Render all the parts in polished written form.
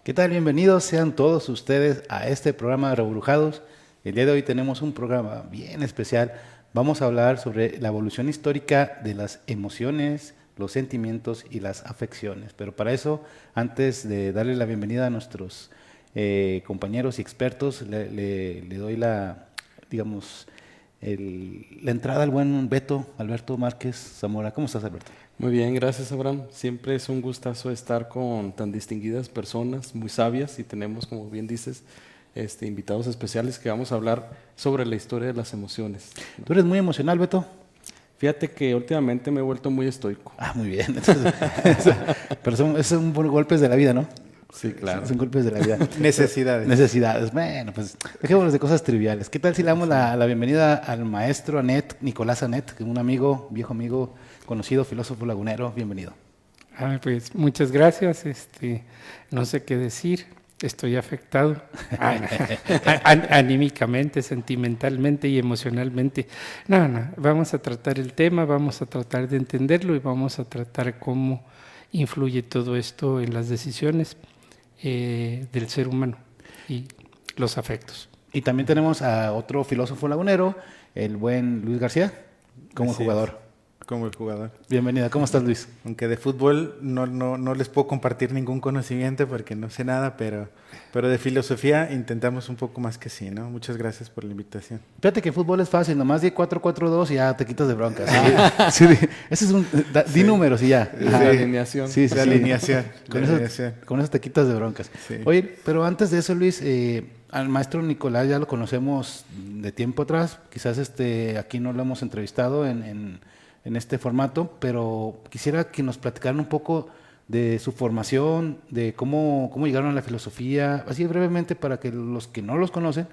¿Qué tal? Bienvenidos sean todos ustedes a este programa de Rebrujados. El día de hoy tenemos un programa bien especial. Vamos a hablar sobre la evolución histórica de las emociones, los sentimientos y las afecciones. Pero para eso, antes de darle la bienvenida a nuestros compañeros y expertos, le doy la entrada al buen Alberto Márquez Zamora. ¿Cómo estás, Alberto? Muy bien, gracias, Abraham. Siempre es un gustazo estar con tan distinguidas personas, muy sabias, y tenemos, como bien dices, invitados especiales que vamos a hablar sobre la historia de las emociones. ¿Tú eres muy emocional, Beto? Fíjate que últimamente me he vuelto muy estoico. Ah, muy bien. Entonces, pero son golpes de la vida, ¿no? Sí, claro. Son golpes de la vida. Necesidades. Bueno, pues dejémonos de cosas triviales. ¿Qué tal si le damos la bienvenida al maestro Nicolás Anet, que es un amigo, viejo amigo, conocido, filósofo lagunero? Bienvenido. Pues muchas gracias. No sé qué decir. Estoy afectado anímicamente, sentimentalmente y emocionalmente. No, vamos a tratar el tema, vamos a tratar de entenderlo y vamos a tratar cómo influye todo esto en las decisiones del ser humano y los afectos. Y también tenemos a otro filósofo lagunero, el buen Luis García, como jugador. Como el jugador. Bienvenida, ¿cómo estás, Luis? Aunque de fútbol no les puedo compartir ningún conocimiento porque no sé nada, pero de filosofía intentamos un poco más que sí, ¿no? Muchas gracias por la invitación. Fíjate que fútbol es fácil, nomás di 4-4-2 y ya te quitas de broncas. Sí, ese es di números y ya. La alineación. Sí, alineación. Con eso te quitas de broncas. Sí. Oye, pero antes de eso, Luis, al maestro Nicolás ya lo conocemos de tiempo atrás. Quizás aquí no lo hemos entrevistado en este formato, pero quisiera que nos platicaran un poco de su formación, de cómo llegaron a la filosofía, así brevemente para que los que no los conocen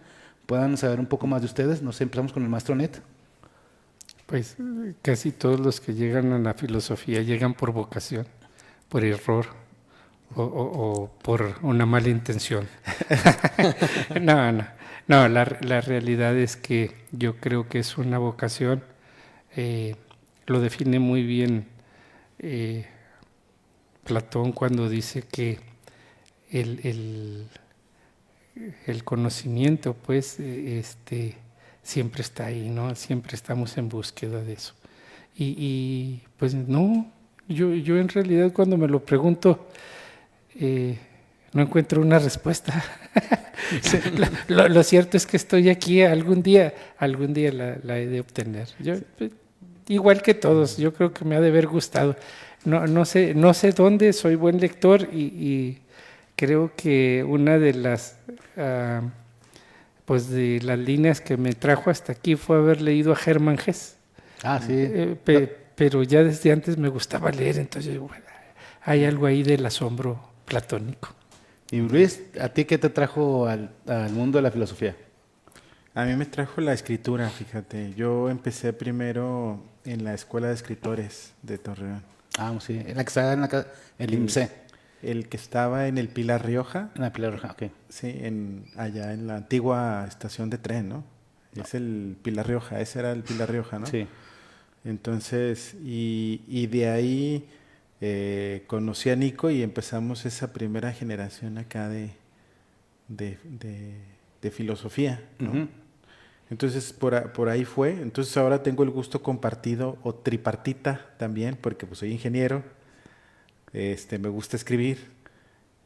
puedan saber un poco más de ustedes. Nos empezamos con el maestro Net. Pues casi todos los que llegan a la filosofía llegan por vocación, por error o por una mala intención. No, la realidad es que yo creo que es una vocación. Lo define muy bien Platón cuando dice que el conocimiento, pues, siempre está ahí, ¿no? Siempre estamos en búsqueda de eso. Y pues no, yo en realidad cuando me lo pregunto no encuentro una respuesta. Lo cierto es que estoy aquí, algún día la he de obtener. Igual que todos, yo creo que me ha de haber gustado. No sé dónde, soy buen lector y creo que una de las de las líneas que me trajo hasta aquí fue haber leído a Hermann Hesse. Ah, sí. Pero ya desde antes me gustaba leer, entonces bueno, hay algo ahí del asombro platónico. Y Luis, ¿a ti qué te trajo al mundo de la filosofía? A mí me trajo la escritura, fíjate. Yo empecé primero en la Escuela de Escritores de Torreón. Ah, sí, en la que está en el IMSE. El que estaba en el Pilar Rioja. En la Pilar Rioja, ok. Sí, allá en la antigua estación de tren, ¿no? No. Es el Pilar Rioja, ese era el Pilar Rioja, ¿no? Sí. Entonces, y de ahí conocí a Nico y empezamos esa primera generación acá de filosofía, ¿no? Uh-huh. Entonces por ahí fue. Entonces ahora tengo el gusto compartido o tripartita también, porque pues soy ingeniero, me gusta escribir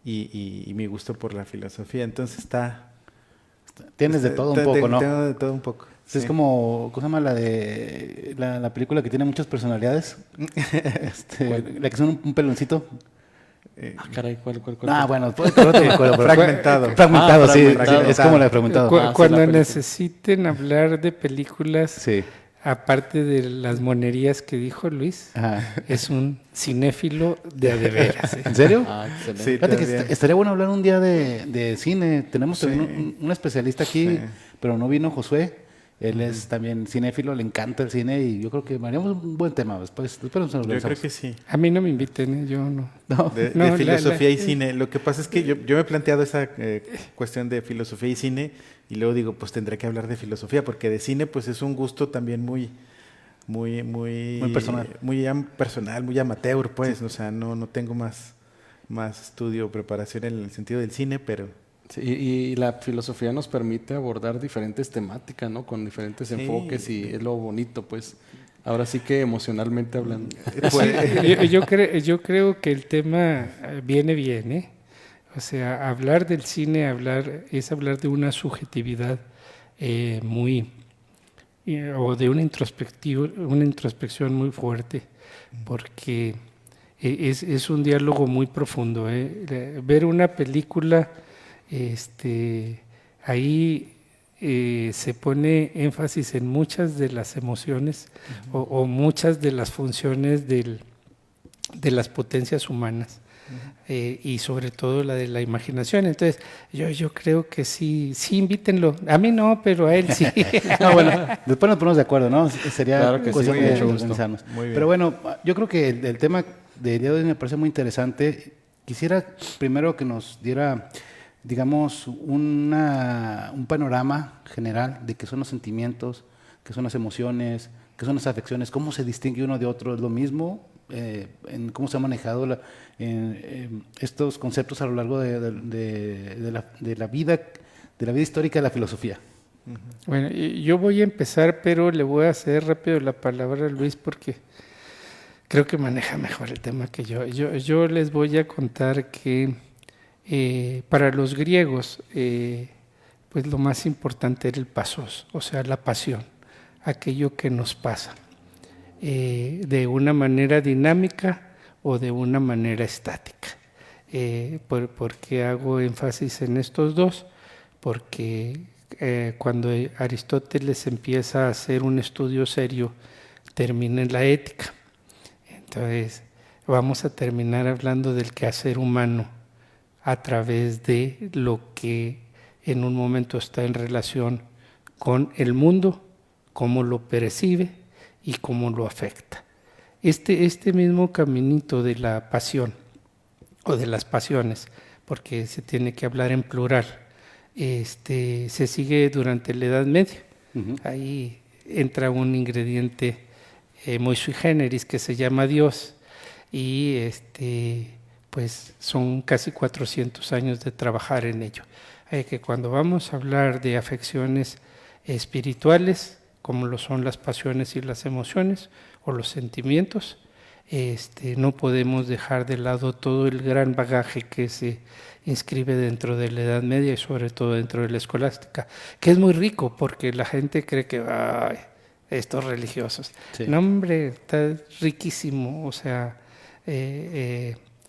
y mi gusto por la filosofía. Entonces tienes de todo un poco, ¿no? Tengo de todo un poco. Sí. Es como, ¿cómo se llama la película que tiene muchas personalidades? La que son un peloncito. Caray, ¿cuál? Bueno, fragmentado. Fragmentado, sí, fragmentado. Es como la de fragmentado. Cuando necesiten hablar de películas, sí. Aparte de las monerías que dijo Luis, es un cinéfilo de a de veras. ¿En serio? Excelente. Sí, fíjate que estaría bueno hablar un día de cine. Tenemos también un especialista aquí, pero no vino Josué. Él es también cinéfilo, le encanta el cine y yo creo que haríamos un buen tema después nos organizamos. Yo creo que sí. A mí no me inviten, yo no. De filosofía y cine. Lo que pasa es que yo me he planteado esa cuestión de filosofía y cine y luego digo, pues tendré que hablar de filosofía porque de cine pues es un gusto también muy personal. Muy personal, muy amateur, pues, sí. O sea, no tengo más más estudio o preparación en el sentido del cine, pero Sí, y la filosofía nos permite abordar diferentes temáticas, ¿no? Con diferentes Sí. enfoques y es lo bonito, pues. Ahora sí que emocionalmente hablando. pues, Yo creo que el tema viene bien, ¿eh? O sea, hablar del cine es hablar de una subjetividad muy, o de una introspección muy fuerte, porque es un diálogo muy profundo, ¿eh? Ver una película, ahí se pone énfasis en muchas de las emociones o muchas de las funciones de las potencias humanas. Y sobre todo la de la imaginación. Entonces, yo creo que sí invítenlo. A mí no, pero a él sí. No, bueno, después nos ponemos de acuerdo, ¿no? Sería Claro que sí, cuestión con de mucho gusto. organizarnos. Muy bien. Pero bueno, yo creo que el tema del día de hoy me parece muy interesante. Quisiera primero que nos diera, digamos, un panorama general de qué son los sentimientos, qué son las emociones, qué son las afecciones, cómo se distingue uno de otro. ¿Es lo mismo? En cómo se ha manejado estos conceptos a lo largo de la vida histórica de la filosofía. Bueno, yo voy a empezar, pero le voy a hacer rápido la palabra a Luis porque creo que maneja mejor el tema que yo. Yo les voy a contar que para los griegos, pues lo más importante era el pasos, o sea, la pasión, aquello que nos pasa. De una manera dinámica o de una manera estática. ¿Por qué hago énfasis en estos dos? Porque cuando Aristóteles empieza a hacer un estudio serio, termina en la ética. Entonces, vamos a terminar hablando del quehacer humano a través de lo que en un momento está en relación con el mundo, cómo lo percibe y cómo lo afecta. Este mismo caminito de la pasión o de las pasiones, porque se tiene que hablar en plural, se sigue durante la Edad Media. Ahí entra un ingrediente muy sui generis que se llama Dios y pues son casi 400 años de trabajar en ello. Que cuando vamos a hablar de afecciones espirituales, como lo son las pasiones y las emociones o los sentimientos, no podemos dejar de lado todo el gran bagaje que se inscribe dentro de la Edad Media y sobre todo dentro de la escolástica, que es muy rico porque la gente cree que ay, estos religiosos. Sí. No, hombre, está riquísimo. O sea,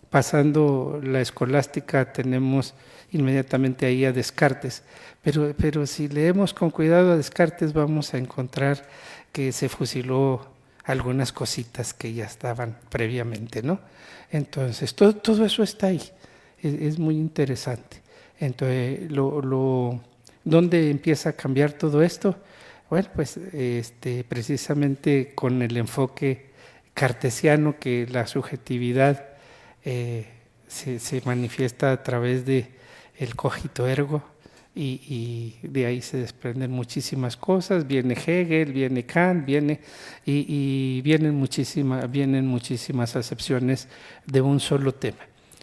pasando la escolástica tenemos inmediatamente ahí a Descartes, pero si leemos con cuidado a Descartes vamos a encontrar que se fusiló algunas cositas que ya estaban previamente, ¿no? Entonces, todo eso está ahí, es muy interesante. Entonces, ¿dónde empieza a cambiar todo esto? Bueno, pues precisamente con el enfoque cartesiano, que la subjetividad se manifiesta a través de el cogito ergo, y de ahí se desprenden muchísimas cosas. Viene Hegel, viene Kant, y vienen muchísimas acepciones de un solo tema,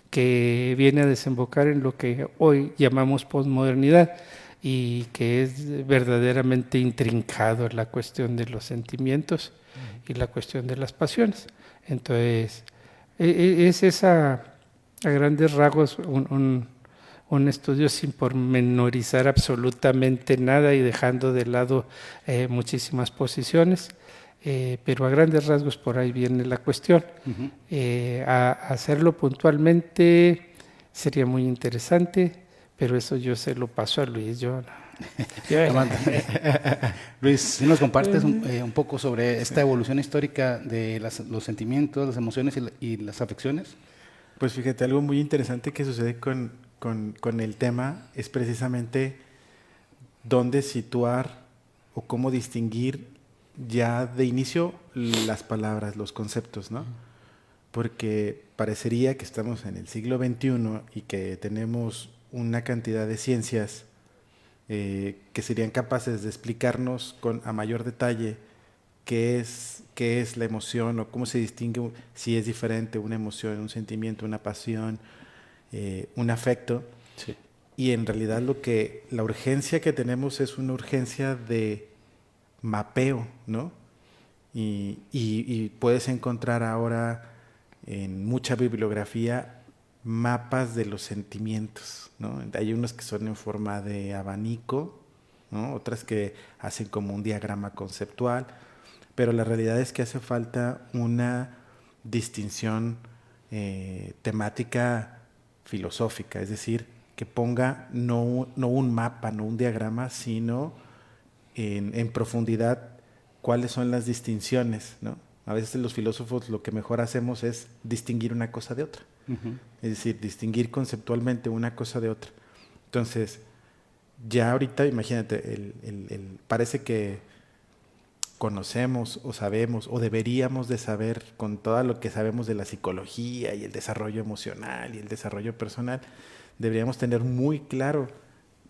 que viene a desembocar en lo que hoy llamamos posmodernidad, y que es verdaderamente intrincado en la cuestión de los sentimientos y la cuestión de las pasiones. Entonces, es esa, a grandes rasgos, un estudio sin pormenorizar absolutamente nada y dejando de lado muchísimas posiciones, pero a grandes rasgos por ahí viene la cuestión. A hacerlo puntualmente sería muy interesante, pero eso yo se lo paso a Luis. Luis, ¿sí nos compartes un poco sobre esta evolución histórica de los sentimientos, las emociones y las afecciones? Pues fíjate, algo muy interesante que sucede con el tema es precisamente dónde situar o cómo distinguir ya de inicio las palabras, los conceptos, ¿no? Porque parecería que estamos en el siglo XXI y que tenemos una cantidad de ciencias que serían capaces de explicarnos a mayor detalle qué es la emoción o cómo se distingue, si es diferente una emoción, un sentimiento, una pasión, un afecto. Sí. Y en realidad la urgencia que tenemos es una urgencia de mapeo, ¿no? Y puedes encontrar ahora en mucha bibliografía mapas de los sentimientos, ¿no? Hay unos que son en forma de abanico, ¿no? Otras que hacen como un diagrama conceptual, pero la realidad es que hace falta una distinción temática filosófica, es decir, que ponga no un mapa, no un diagrama, sino en profundidad cuáles son las distinciones, ¿no? A veces los filósofos lo que mejor hacemos es distinguir una cosa de otra. Ujú. Es decir, distinguir conceptualmente una cosa de otra. Entonces, ya ahorita, imagínate, parece que conocemos o sabemos o deberíamos de saber con todo lo que sabemos de la psicología y el desarrollo emocional y el desarrollo personal, deberíamos tener muy claro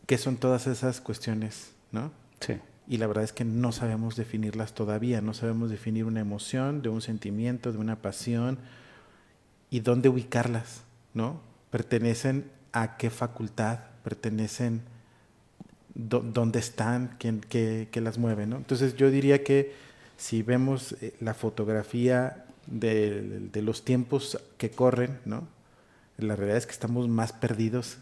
qué son todas esas cuestiones, ¿no? Sí. Y la verdad es que no sabemos definirlas todavía, no sabemos definir una emoción, de un sentimiento, de una pasión y dónde ubicarlas, ¿no? Pertenecen a qué facultad, pertenecen, dónde están, qué las mueve, ¿no? Entonces yo diría que si vemos la fotografía de los tiempos que corren, ¿no? La realidad es que estamos más perdidos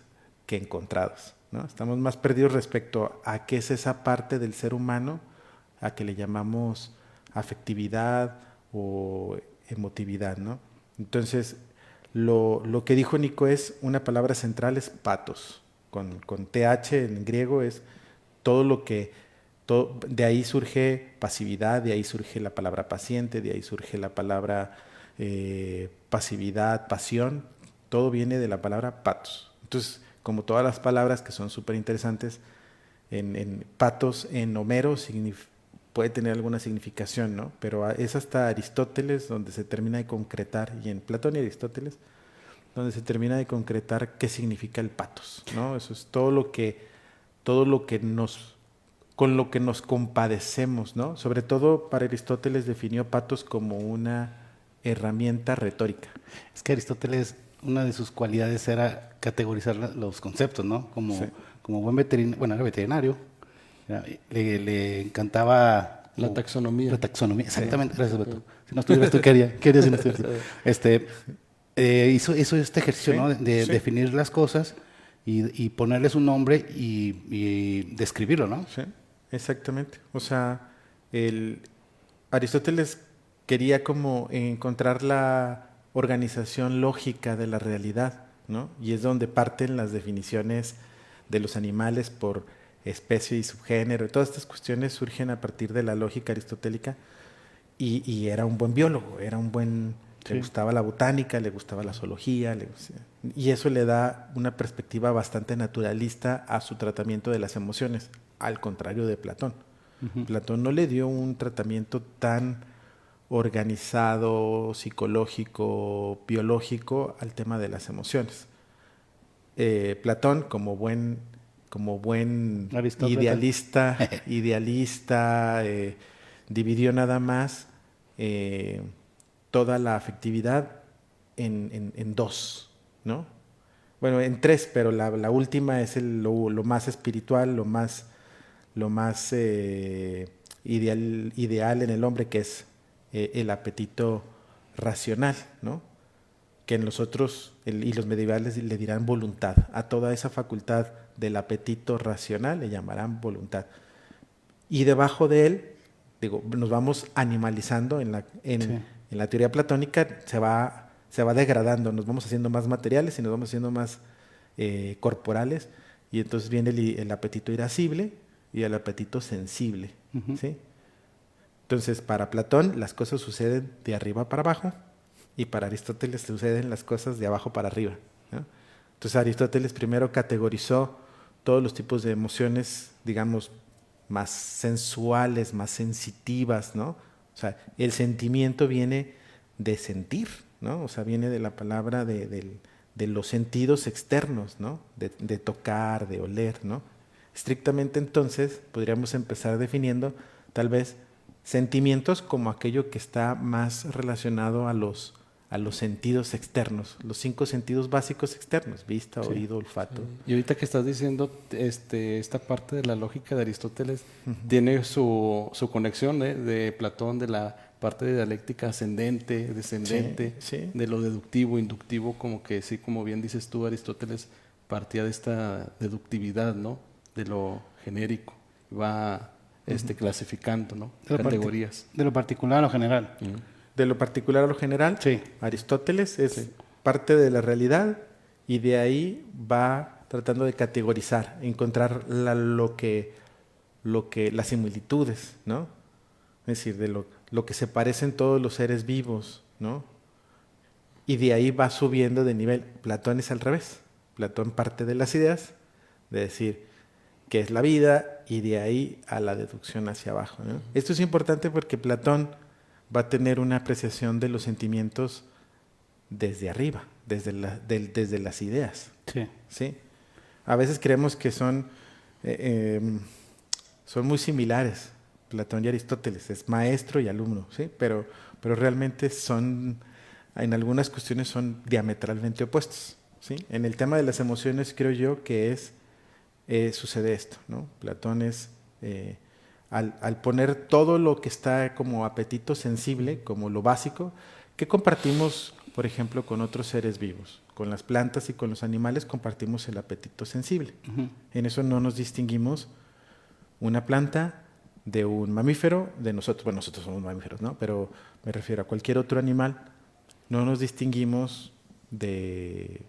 que encontrados, ¿no? Estamos más perdidos respecto a qué es esa parte del ser humano a que le llamamos afectividad o emotividad, ¿no? Entonces, lo que dijo Nico es, una palabra central es patos, con TH en griego es todo lo que, de ahí surge pasividad, de ahí surge la palabra paciente, de ahí surge la palabra pasividad, pasión, todo viene de la palabra patos. Entonces, como todas las palabras que son súper interesantes, en patos en Homero puede tener alguna significación, ¿no? Pero es hasta Aristóteles donde se termina de concretar, y en Platón y Aristóteles, donde se termina de concretar qué significa el patos, ¿no? Eso es todo lo que con lo que nos compadecemos, ¿no? Sobre todo para Aristóteles definió patos como una herramienta retórica. Es que Aristóteles, una de sus cualidades era categorizar los conceptos, ¿no? Como, Sí. como buen veterinario, bueno, era veterinario, le encantaba La taxonomía. La taxonomía, exactamente, gracias Beto. Si no estuvieras tú, ¿qué haría? Si no estuvieras tú? Hizo este ejercicio, Sí, ¿no? De sí. definir las cosas y ponerles un nombre y describirlo, ¿no? Sí, exactamente. O sea, Aristóteles quería como encontrar la organización lógica de la realidad, ¿no? Y es donde parten las definiciones de los animales por especie y subgénero. Todas estas cuestiones surgen a partir de la lógica aristotélica y era un buen biólogo, era un buen... Sí. Le gustaba la botánica, le gustaba la zoología, y eso le da una perspectiva bastante naturalista a su tratamiento de las emociones, al contrario de Platón. Ujú. Platón no le dio un tratamiento tan organizado, psicológico, biológico al tema de las emociones. Platón, como buen Aristóteles. idealista, dividió nada más toda la afectividad en dos, ¿no? Bueno, en tres, pero la última es lo más espiritual, lo más ideal en el hombre, que es el apetito racional, ¿no? Que en los otros, y los medievales le dirán voluntad. A toda esa facultad del apetito racional le llamarán voluntad. Y debajo de él, digo, nos vamos animalizando en la teoría platónica, se va degradando, nos vamos haciendo más materiales y nos vamos haciendo más corporales, y entonces viene el apetito irascible y el apetito sensible, Ujú. ¿sí? Entonces, para Platón las cosas suceden de arriba para abajo, y para Aristóteles suceden las cosas de abajo para arriba, ¿no? Entonces Aristóteles primero categorizó todos los tipos de emociones, digamos, más sensuales, más sensitivas, ¿no? O sea, el sentimiento viene de sentir, ¿no? O sea, viene de la palabra de los sentidos externos, ¿no? De tocar, de oler, ¿no? Estrictamente entonces podríamos empezar definiendo tal vez sentimientos como aquello que está más relacionado a los a los sentidos externos, los 5 sentidos básicos externos, vista, Sí. oído, olfato. Y ahorita que estás diciendo esta parte de la lógica de Aristóteles, tiene su conexión de Platón, de la parte de dialéctica ascendente, descendente, Sí, sí. de lo deductivo, inductivo, como que sí, como bien dices tú, Aristóteles partía de esta deductividad, ¿no? De lo genérico, va clasificando, ¿no? De lo Categorías. De lo particular a lo general. De lo particular a lo general, Sí. Aristóteles es parte de la realidad y de ahí va tratando de categorizar, encontrar las similitudes, ¿no? Es decir, de lo que se parecen todos los seres vivos, ¿no? Y de ahí va subiendo de nivel. Platón es al revés. Platón parte de las ideas, de decir qué es la vida, y de ahí a la deducción hacia abajo, ¿no? Esto es importante porque Platón va a tener una apreciación de los sentimientos desde arriba, desde las ideas. Sí. ¿Sí? A veces creemos que son muy similares, Platón y Aristóteles, es maestro y alumno, ¿sí? Pero realmente en algunas cuestiones son diametralmente opuestos, ¿sí? En el tema de las emociones creo yo que sucede esto, ¿no? Platón es, al poner todo lo que está como apetito sensible, como lo básico, que compartimos, por ejemplo, con otros seres vivos. Con las plantas y con los animales compartimos el apetito sensible. En eso no nos distinguimos una planta de un mamífero, de nosotros. Bueno, nosotros somos mamíferos, ¿no? Pero me refiero a cualquier otro animal. No nos distinguimos en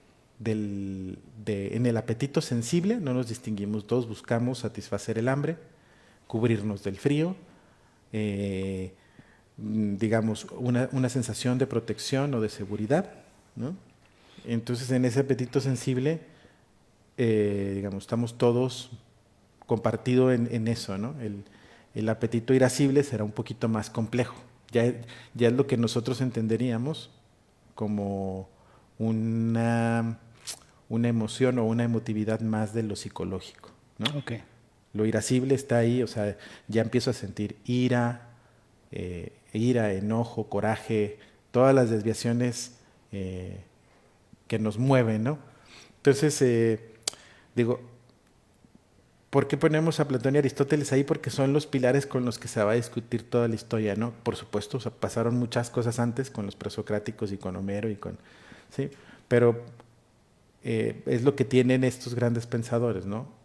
el apetito sensible, no nos distinguimos. Todos buscamos satisfacer el hambre, cubrirnos del frío, digamos, una sensación de protección o de seguridad, ¿no? Entonces, en ese apetito sensible, digamos, estamos todos compartidos en eso, ¿no? El apetito irascible será un poquito más complejo. Ya es lo que nosotros entenderíamos como una emoción o una emotividad más de lo psicológico, ¿no? Ok. Lo irascible está ahí, o sea, ya empiezo a sentir ira, enojo, coraje, todas las desviaciones que nos mueven, ¿no? Entonces, digo, ¿por qué ponemos a Platón y Aristóteles ahí? Porque son los pilares con los que se va a discutir toda la historia, ¿no? Por supuesto, o sea, pasaron muchas cosas antes con los presocráticos y con Homero ¿sí? Pero es lo que tienen estos grandes pensadores, ¿no?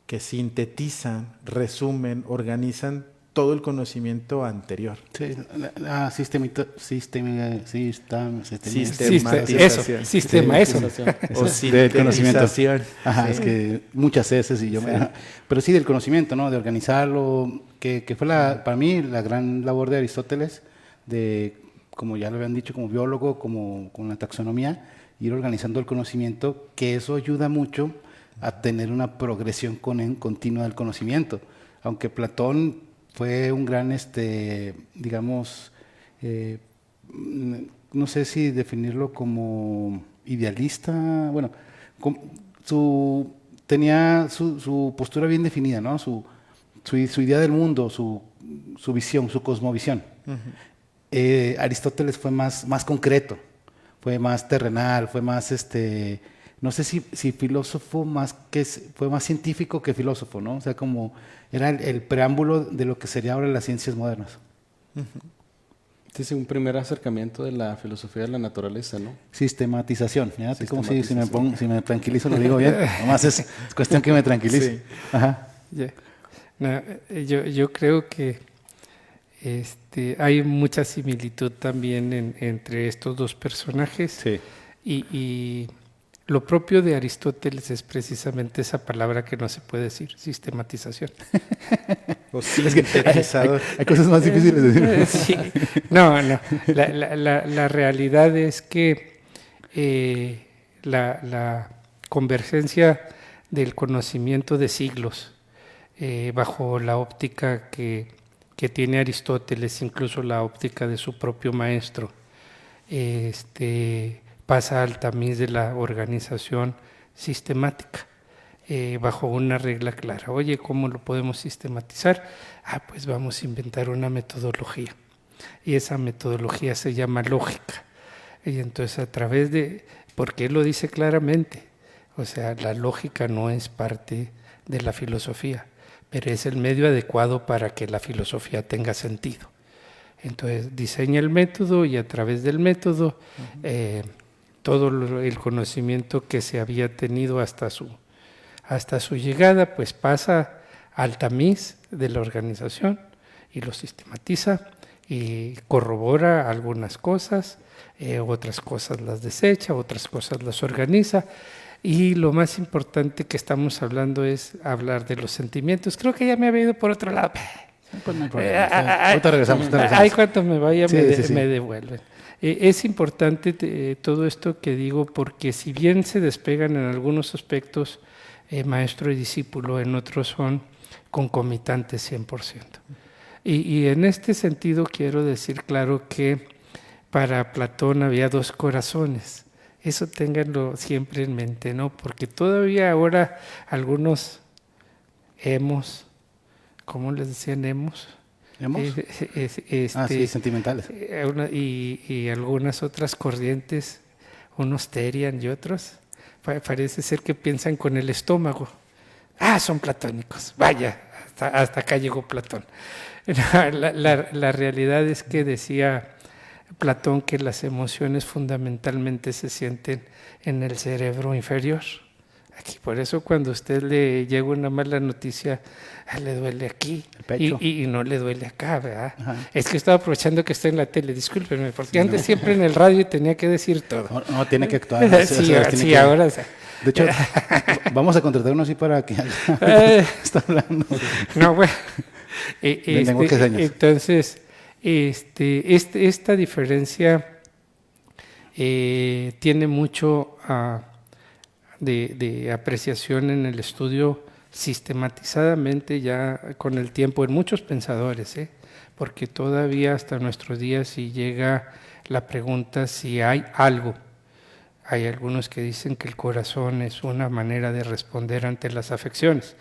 Que sintetizan, resumen, organizan todo el conocimiento anterior. Sí, la Sistema, eso. O Del conocimiento. sintetización. Ajá, Sí. es que muchas veces y yo pero sí del conocimiento, ¿no? De organizarlo, que fue para mí la gran labor de Aristóteles, como ya lo habían dicho, como biólogo, como con la taxonomía, ir organizando el conocimiento, que eso ayuda mucho a tener una progresión continua del conocimiento. Aunque Platón fue un gran, digamos, no sé si definirlo como idealista, bueno, tenía su postura bien definida, ¿no? Su idea del mundo, su visión, su cosmovisión. Aristóteles fue más concreto, fue más terrenal, fue más, no sé si filósofo fue más científico que filósofo, ¿no? O sea, como era el preámbulo de lo que sería ahora las ciencias modernas. Es un primer acercamiento de la filosofía de la naturaleza, ¿no? Sistematización. Fíjate cómo si me tranquilizo lo digo bien. Nomás es cuestión que me tranquilice. Sí. Ajá. Yeah. No, yo creo que hay mucha similitud también entre estos dos personajes. Sí. Y lo propio de Aristóteles es precisamente esa palabra que no se puede decir, sistematización. O sintetizador. Hay cosas más difíciles de decir. Sí. No. La realidad es que la convergencia del conocimiento de siglos bajo la óptica que tiene Aristóteles, incluso la óptica de su propio maestro, pasa al tamiz de la organización sistemática, bajo una regla clara. Oye, ¿cómo lo podemos sistematizar? Pues vamos a inventar una metodología. Y esa metodología se llama lógica. Y entonces porque él lo dice claramente, o sea, la lógica no es parte de la filosofía, pero es el medio adecuado para que la filosofía tenga sentido. Entonces diseña el método y a través del método todo el conocimiento que se había tenido hasta su llegada, pues pasa al tamiz de la organización y lo sistematiza y corrobora algunas cosas, otras cosas las desecha, otras cosas las organiza. Y lo más importante que estamos hablando es hablar de los sentimientos. Creo que ya me había ido por otro lado. Pues no hay problema. Ahorita regresamos. Ahí cuando me vaya Sí, sí. me devuelven. Es importante todo esto que digo porque si bien se despegan en algunos aspectos maestro y discípulo, en otros son concomitantes 100%. Y en este sentido quiero decir claro que para Platón había dos corazones. Eso ténganlo siempre en mente, ¿no? Porque todavía ahora algunos ¿cómo les decían hemos? ¿Hemos? Sí, sentimentales. Y algunas otras corrientes, unos terian y otros, parece ser que piensan con el estómago. Son platónicos, vaya, hasta acá llegó Platón. La realidad es que decía Platón que las emociones fundamentalmente se sienten en el cerebro inferior. Aquí, por eso cuando a usted le llega una mala noticia, le duele aquí y no le duele acá, ¿verdad? Ajá. Es que estaba aprovechando que estoy en la tele, discúlpenme, porque antes siempre en el radio tenía que decir todo. No tiene que actuar. Sí, ahora... O sea, de hecho, vamos a contratar uno así para que está hablando. No, bueno. Entonces, esta diferencia tiene mucho de apreciación en el estudio sistematizadamente ya con el tiempo en muchos pensadores, porque todavía hasta nuestros días si llega la pregunta si hay algo. Hay algunos que dicen que el corazón es una manera de responder ante las afecciones.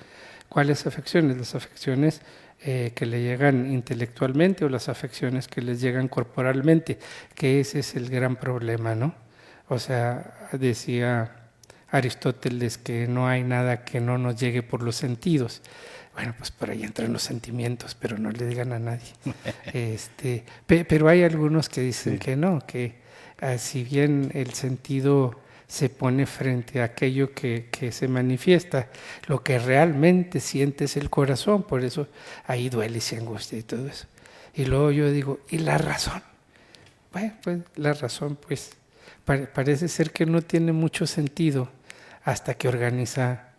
¿Cuáles afecciones? Las afecciones que le llegan intelectualmente o las afecciones que les llegan corporalmente, que ese es el gran problema, ¿no? O sea, decía Aristóteles que no hay nada que no nos llegue por los sentidos. Bueno, pues por ahí entran los sentimientos, pero no le digan a nadie. Pero hay algunos que dicen que no, que si bien el sentido se pone frente a aquello que se manifiesta, lo que realmente siente es el corazón, por eso ahí duele y se angustia y todo eso. Y luego yo digo, ¿y la razón? Bueno, pues la razón pues parece ser que no tiene mucho sentido hasta que organiza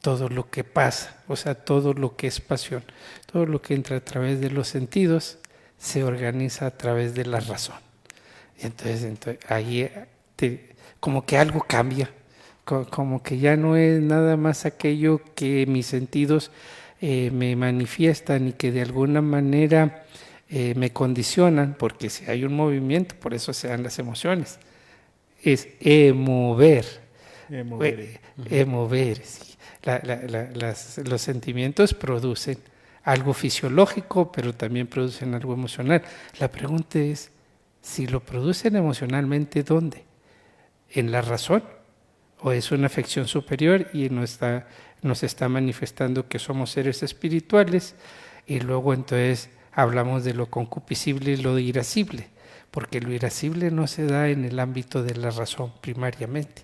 todo lo que pasa, o sea, todo lo que es pasión, todo lo que entra a través de los sentidos se organiza a través de la razón. Y entonces ahí como que algo cambia, como que ya no es nada más aquello que mis sentidos me manifiestan y que de alguna manera me condicionan, porque si hay un movimiento, por eso se dan las emociones, es emover. Sí. Los sentimientos producen algo fisiológico, pero también producen algo emocional. La pregunta es, si lo producen emocionalmente, ¿dónde? ¿En la razón? ¿O es una afección superior y nos está manifestando que somos seres espirituales? Y luego entonces hablamos de lo concupiscible y lo irascible, porque lo irascible no se da en el ámbito de la razón primariamente,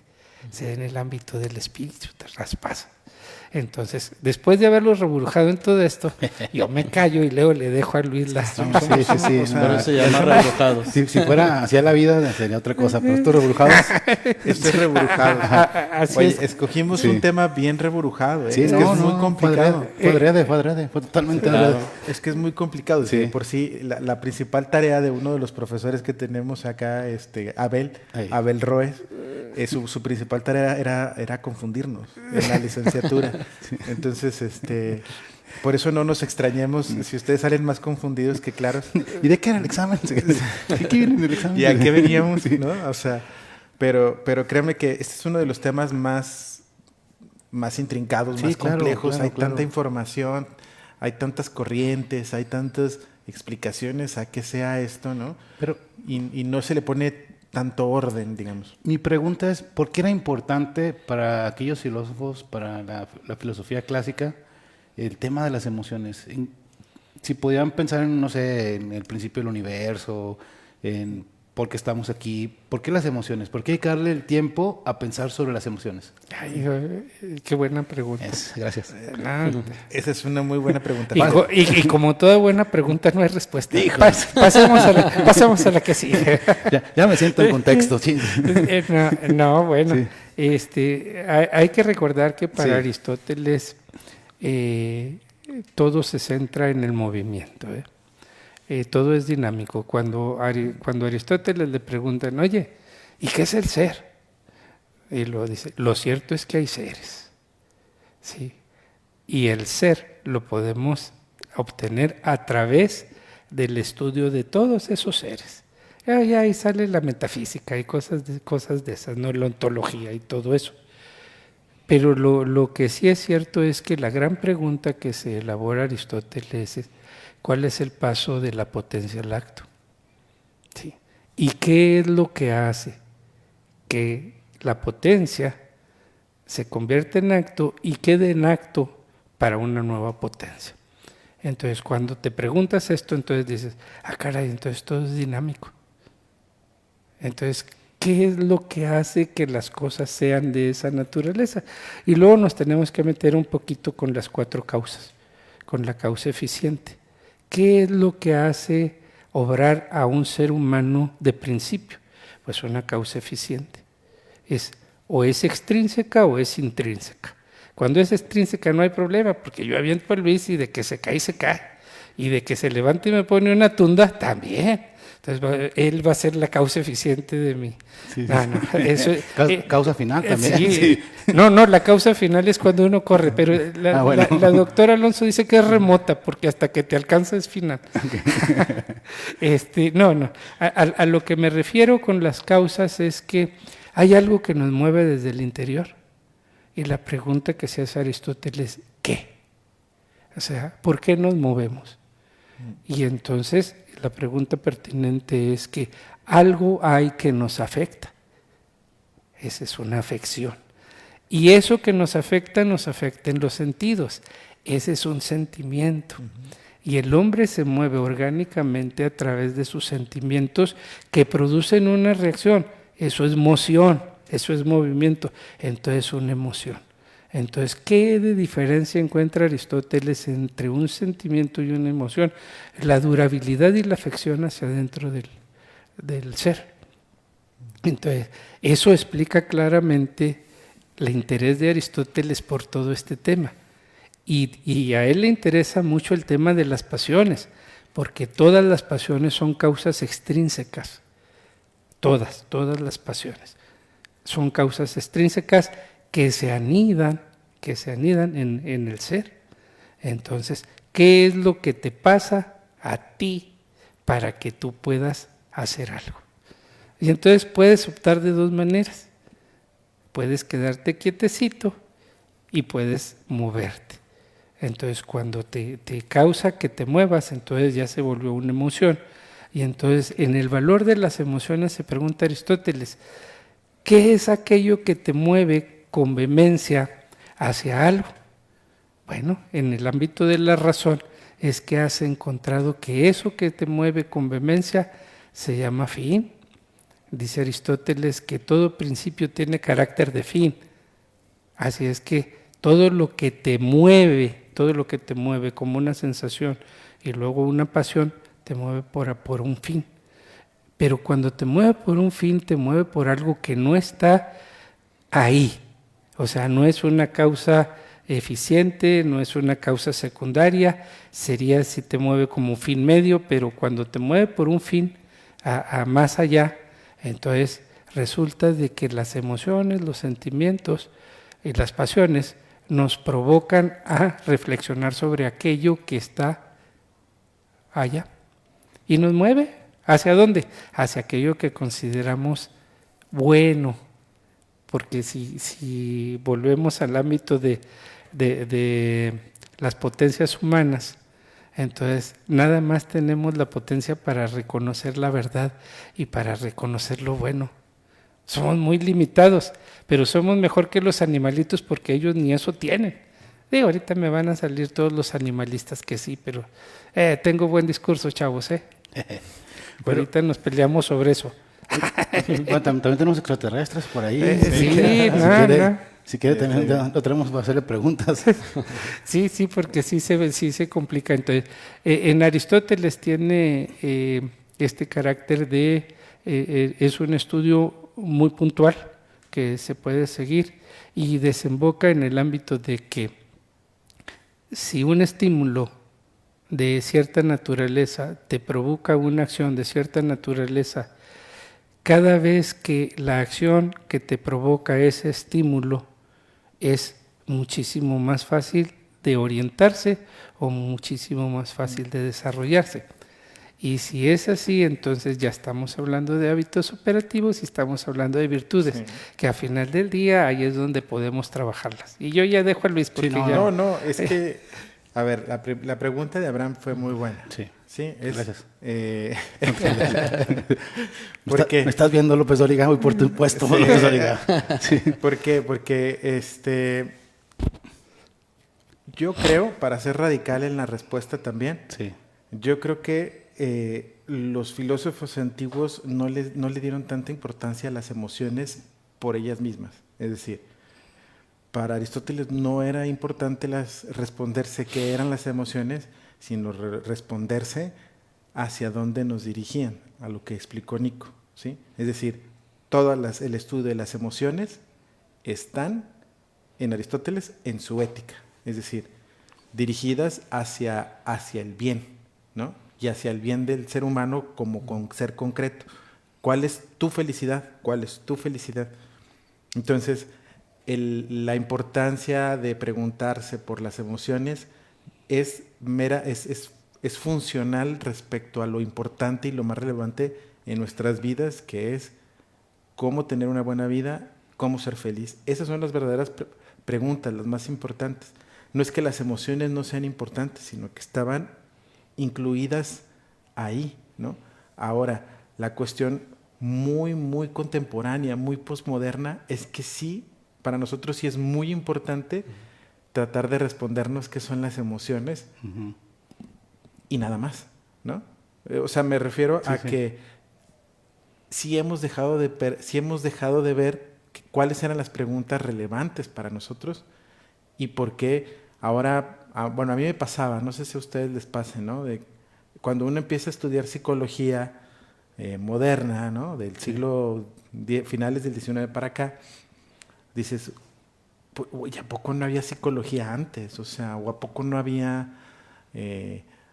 se da en el ámbito del espíritu, te traspasa. Entonces, después de haberlo reburujado en todo esto, yo me callo y luego le dejo a Luis la... Sí. Pero se llama reburujado. Si fuera hacia la vida sería otra cosa, pero estos reburujados... Esto es reburujado. Oye, escogimos un tema bien reburujado. Es que es muy complicado. Fue totalmente adrede. Es que es muy complicado. Sí. Por sí, la principal tarea de uno de los profesores que tenemos acá, Abel Roes, su principal tarea era confundirnos en la licenciatura. Sí. Entonces, por eso no nos extrañemos si ustedes salen más confundidos que claros. ¿Y de qué era el examen? ¿De qué viene el examen? ¿Y a qué veníamos? Sí. ¿No? O sea, pero créanme que este es uno de los temas más intrincados, más complejos. Hay tanta información, hay tantas corrientes, hay tantas explicaciones a qué sea esto, ¿no? Y no se le pone tanto orden, digamos. Mi pregunta es, ¿por qué era importante para aquellos filósofos, para la filosofía clásica, el tema de las emociones? Si podían pensar en, no sé, en el principio del universo, en por qué estamos aquí, ¿por qué las emociones? ¿Por qué hay que darle el tiempo a pensar sobre las emociones? Ay, qué buena pregunta. Gracias. Esa es una muy buena pregunta. Y como toda buena pregunta no hay respuesta. Pasemos a la que sigue. Ya me siento en contexto. Sí. No, bueno, Sí. hay que recordar que para Sí. Aristóteles todo se centra en el movimiento. Todo es dinámico. Cuando Aristóteles le preguntan, oye, ¿y qué es el ser? Y lo dice, lo cierto es que hay seres. ¿Sí? Y el ser lo podemos obtener a través del estudio de todos esos seres. Ahí sale la metafísica y cosas de esas, ¿no? La ontología y todo eso. Pero lo que sí es cierto es que la gran pregunta que se elabora Aristóteles es ¿cuál es el paso de la potencia al acto? ¿Sí? ¿Y qué es lo que hace que la potencia se convierta en acto y quede en acto para una nueva potencia? Entonces, cuando te preguntas esto, entonces dices, caray, entonces todo es dinámico. Entonces, ¿qué es lo que hace que las cosas sean de esa naturaleza? Y luego nos tenemos que meter un poquito con las 4 causas, con la causa eficiente. ¿Qué es lo que hace obrar a un ser humano de principio? Pues una causa eficiente. O es extrínseca o es intrínseca. Cuando es extrínseca no hay problema, porque yo aviento el bici y de que se cae, se cae. Y de que se levanta y me pone una tunda, también. Entonces, él va a ser la causa eficiente de mí. Sí, Eso, causa final también. Sí. No, la causa final es cuando uno corre, pero bueno. la doctora Alonso dice que es remota, porque hasta que te alcanza es final. Okay. No. A lo que me refiero con las causas es que hay algo que nos mueve desde el interior. Y la pregunta que se hace Aristóteles, ¿qué? O sea, ¿por qué nos movemos? Y entonces la pregunta pertinente es que algo hay que nos afecta. Esa es una afección. Y eso que nos afecta en los sentidos. Ese es un sentimiento. Y el hombre se mueve orgánicamente a través de sus sentimientos que producen una reacción. Eso es moción, eso es movimiento. Entonces una emoción. Entonces, ¿qué de diferencia encuentra Aristóteles entre un sentimiento y una emoción? La durabilidad y la afección hacia adentro del ser. Entonces, eso explica claramente el interés de Aristóteles por todo este tema. Y a él le interesa mucho el tema de las pasiones, porque todas las pasiones son causas extrínsecas. Todas las pasiones son causas extrínsecas que se anidan en el ser. Entonces, ¿qué es lo que te pasa a ti para que tú puedas hacer algo? Y entonces puedes optar de 2 maneras. Puedes quedarte quietecito y puedes moverte. Entonces, cuando te causa que te muevas, entonces ya se volvió una emoción. Y entonces, en el valor de las emociones se pregunta Aristóteles, ¿qué es aquello que te mueve con vehemencia hacia algo? Bueno, en el ámbito de la razón es que has encontrado que eso que te mueve con vehemencia se llama fin. Dice Aristóteles que todo principio tiene carácter de fin. Así es que todo lo que te mueve como una sensación y luego una pasión, te mueve por un fin. Pero cuando te mueve por un fin, te mueve por algo que no está ahí. O sea, no es una causa eficiente, no es una causa secundaria, sería si te mueve como fin medio, pero cuando te mueve por un fin a más allá, entonces resulta de que las emociones, los sentimientos y las pasiones nos provocan a reflexionar sobre aquello que está allá. Y nos mueve, ¿hacia dónde? Hacia aquello que consideramos bueno. Porque si volvemos al ámbito de las potencias humanas, Entonces, nada más tenemos la potencia para reconocer la verdad y para reconocer lo bueno. Somos muy limitados, pero somos mejor que los animalitos porque ellos ni eso tienen. Digo, ahorita me van a salir todos los animalistas que sí, pero tengo buen discurso, chavos, ahorita nos peleamos sobre eso. Bueno, también tenemos extraterrestres por ahí. Si quiere, también lo tenemos para hacerle preguntas. Sí, porque sí se complica. Entonces, en Aristóteles tiene este carácter de, es un estudio muy puntual que se puede seguir y desemboca en el ámbito de que si un estímulo de cierta naturaleza te provoca una acción de cierta naturaleza, cada vez que la acción que te provoca ese estímulo es muchísimo más fácil de orientarse o muchísimo más fácil de desarrollarse. Y si es así, entonces ya estamos hablando de hábitos operativos y estamos hablando de virtudes, que al final del día ahí es donde podemos trabajarlas. Y yo ya dejo a Luis porque No, es que, a ver, la pregunta de Abraham fue muy buena. Sí, gracias. Porque me estás viendo, López Dóriga, voy por tu puesto, López Dóriga. Sí. ¿Por qué? Porque yo creo, para ser radical en la respuesta también, yo creo que los filósofos antiguos no le dieron tanta importancia a las emociones por ellas mismas. Es decir, para Aristóteles no era importante responderse qué eran las emociones, sino responderse hacia dónde nos dirigían, a lo que explicó Nico, ¿sí? Es decir, todo el estudio de las emociones están en Aristóteles en su ética, es decir, dirigidas hacia el bien, ¿no? Y hacia el bien del ser humano como con ser concreto. ¿Cuál es tu felicidad? ¿Cuál es tu felicidad? Entonces, la importancia de preguntarse por las emociones es funcional respecto a lo importante y lo más relevante en nuestras vidas, que es cómo tener una buena vida, cómo ser feliz. Esas son las verdaderas preguntas, las más importantes. No es que las emociones no sean importantes, sino que estaban incluidas ahí, ¿no? Ahora, la cuestión muy, muy contemporánea, muy posmoderna, es que sí, para nosotros sí es muy importante tratar de respondernos qué son las emociones y nada más, ¿no? O sea, me refiero a que sí hemos dejado de ver cuáles eran las preguntas relevantes para nosotros y por qué ahora, bueno, a mí me pasaba, no sé si a ustedes les pase, ¿no? De cuando uno empieza a estudiar psicología moderna, ¿no? Del siglo finales del XIX para acá, dices, ¿y a poco no había psicología antes? O sea, ¿o a poco no había,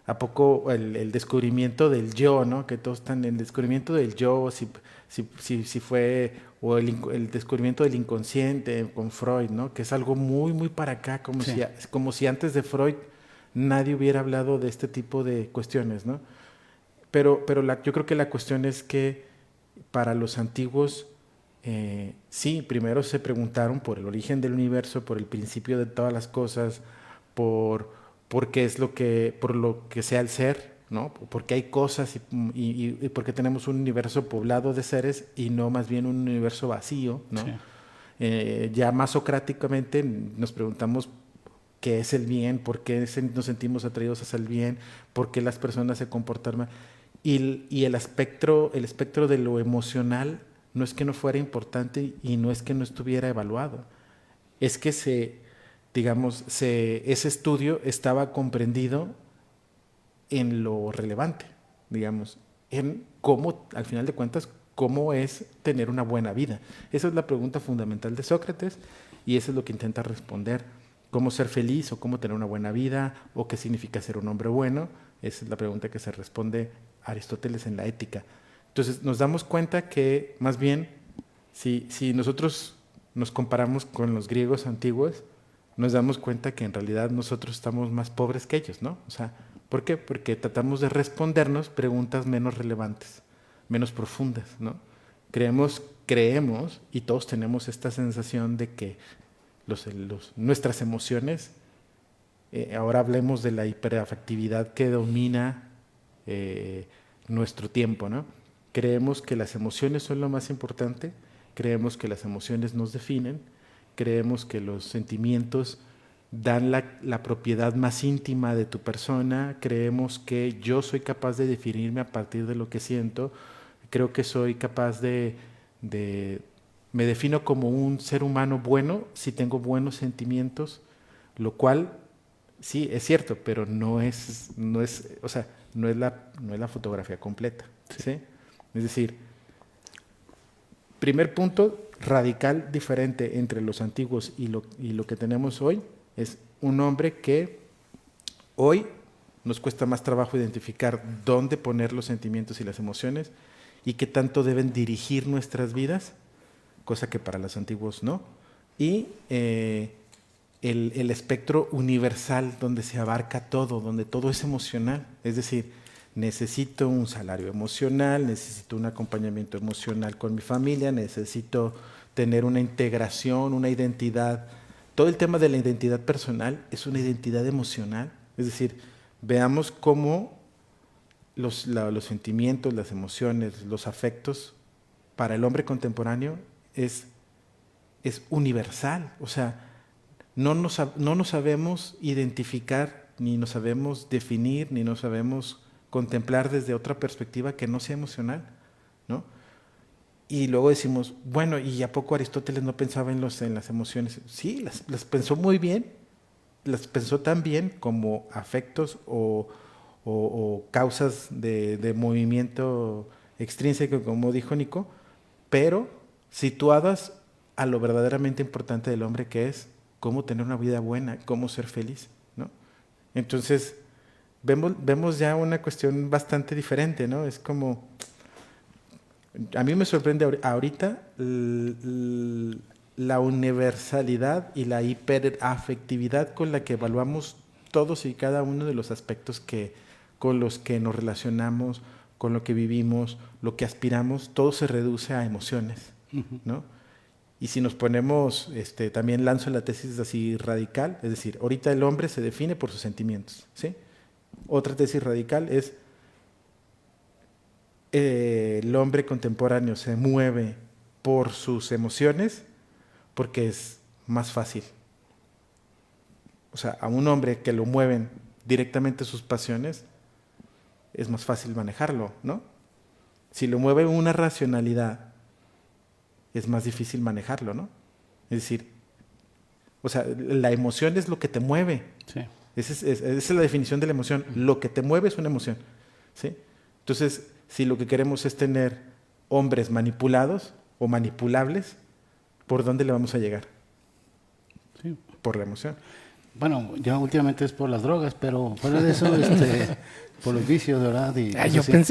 a poco el descubrimiento del yo, ¿no? Que todos están en el descubrimiento del yo, si fue, o el descubrimiento del inconsciente con Freud, ¿no? Que es algo muy, muy para acá, como si antes de Freud nadie hubiera hablado de este tipo de cuestiones, ¿no? Pero yo creo que la cuestión es que para los antiguos, sí, primero se preguntaron por el origen del universo, por el principio de todas las cosas, por qué es por lo que sea el ser, ¿no? Porque hay cosas y porque tenemos un universo poblado de seres y no más bien un universo vacío, ¿no? Sí. Ya más socráticamente nos preguntamos qué es el bien, por qué nos sentimos atraídos hacia el bien, por qué las personas se comportan mal. Y el espectro de lo emocional no es que no fuera importante y no es que no estuviera evaluado, es que ese estudio estaba comprendido en lo relevante, digamos, en cómo, al final de cuentas, cómo es tener una buena vida. Esa es la pregunta fundamental de Sócrates y eso es lo que intenta responder. ¿Cómo ser feliz o cómo tener una buena vida o qué significa ser un hombre bueno? Esa es la pregunta que se responde Aristóteles en la Ética. Entonces nos damos cuenta que más bien si nosotros nos comparamos con los griegos antiguos, nos damos cuenta que en realidad nosotros estamos más pobres que ellos, ¿no? O sea, ¿por qué? Porque tratamos de respondernos preguntas menos relevantes, menos profundas, ¿no? Creemos y todos tenemos esta sensación de que nuestras emociones ahora hablemos de la hiperafectividad que domina nuestro tiempo, ¿no? Creemos que las emociones son lo más importante, creemos que las emociones nos definen, creemos que los sentimientos dan la propiedad más íntima de tu persona, creemos que yo soy capaz de definirme a partir de lo que siento, creo que soy capaz me defino como un ser humano bueno si tengo buenos sentimientos, lo cual sí es cierto, pero no es la fotografía completa, ¿sí? Es decir, primer punto radical diferente entre los antiguos y lo que tenemos hoy es un hombre que hoy nos cuesta más trabajo identificar dónde poner los sentimientos y las emociones y qué tanto deben dirigir nuestras vidas, cosa que para los antiguos no, y el espectro universal donde se abarca todo, donde todo es emocional, es decir, necesito un salario emocional, necesito un acompañamiento emocional con mi familia, necesito tener una integración, una identidad. Todo el tema de la identidad personal es una identidad emocional, es decir, veamos cómo los sentimientos, las emociones, los afectos para el hombre contemporáneo es universal, o sea, no nos sabemos identificar, ni nos sabemos definir, ni nos sabemos contemplar desde otra perspectiva que no sea emocional, ¿no? Y luego decimos, bueno, ¿y a poco Aristóteles no pensaba en las emociones? Sí, las pensó muy bien, las pensó tan bien como afectos o causas de movimiento extrínseco, como dijo Nico, pero situadas a lo verdaderamente importante del hombre, que es cómo tener una vida buena, cómo ser feliz, ¿no? Entonces, vemos ya una cuestión bastante diferente, ¿no? Es como, a mí me sorprende ahorita la universalidad y la hiperafectividad con la que evaluamos todos y cada uno de los aspectos con los que nos relacionamos, con lo que vivimos, lo que aspiramos, todo se reduce a emociones, ¿no? Y si nos ponemos, también lanzo la tesis así radical, es decir, ahorita el hombre se define por sus sentimientos, ¿sí? Otra tesis radical es el hombre contemporáneo se mueve por sus emociones porque es más fácil. O sea, a un hombre que lo mueven directamente sus pasiones, es más fácil manejarlo, ¿no? Si lo mueve una racionalidad, es más difícil manejarlo, ¿no? Es decir, o sea, la emoción es lo que te mueve. Sí. Esa es la definición de la emoción. Lo que te mueve es una emoción, ¿sí? Entonces, si lo que queremos es tener hombres manipulados o manipulables, ¿por dónde le vamos a llegar? Sí. Por la emoción. Bueno, ya últimamente es por las drogas, pero fuera de eso, por los vicios, ¿verdad? Y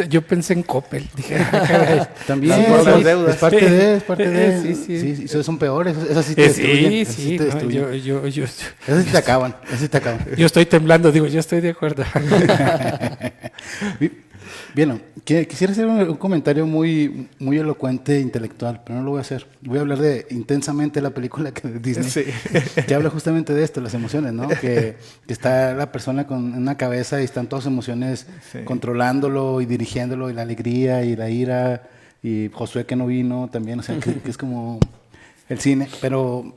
yo pensé en Coppel. Dije, también las deudas. es parte de. Sí. Esos son peores, esas sí te destruyen. Sí, te destruyen. Esas sí te acaban, Yo estoy temblando, digo, yo estoy de acuerdo. Bien, quisiera hacer un comentario muy, muy elocuente, intelectual, pero no lo voy a hacer. Voy a hablar de Intensamente, la película de Disney, Sí. que habla justamente de esto, las emociones, ¿no? Que está la persona con una cabeza y están todas sus emociones controlándolo y dirigiéndolo, y la alegría y la ira, y Josué que no vino también, o sea, que es como el cine, pero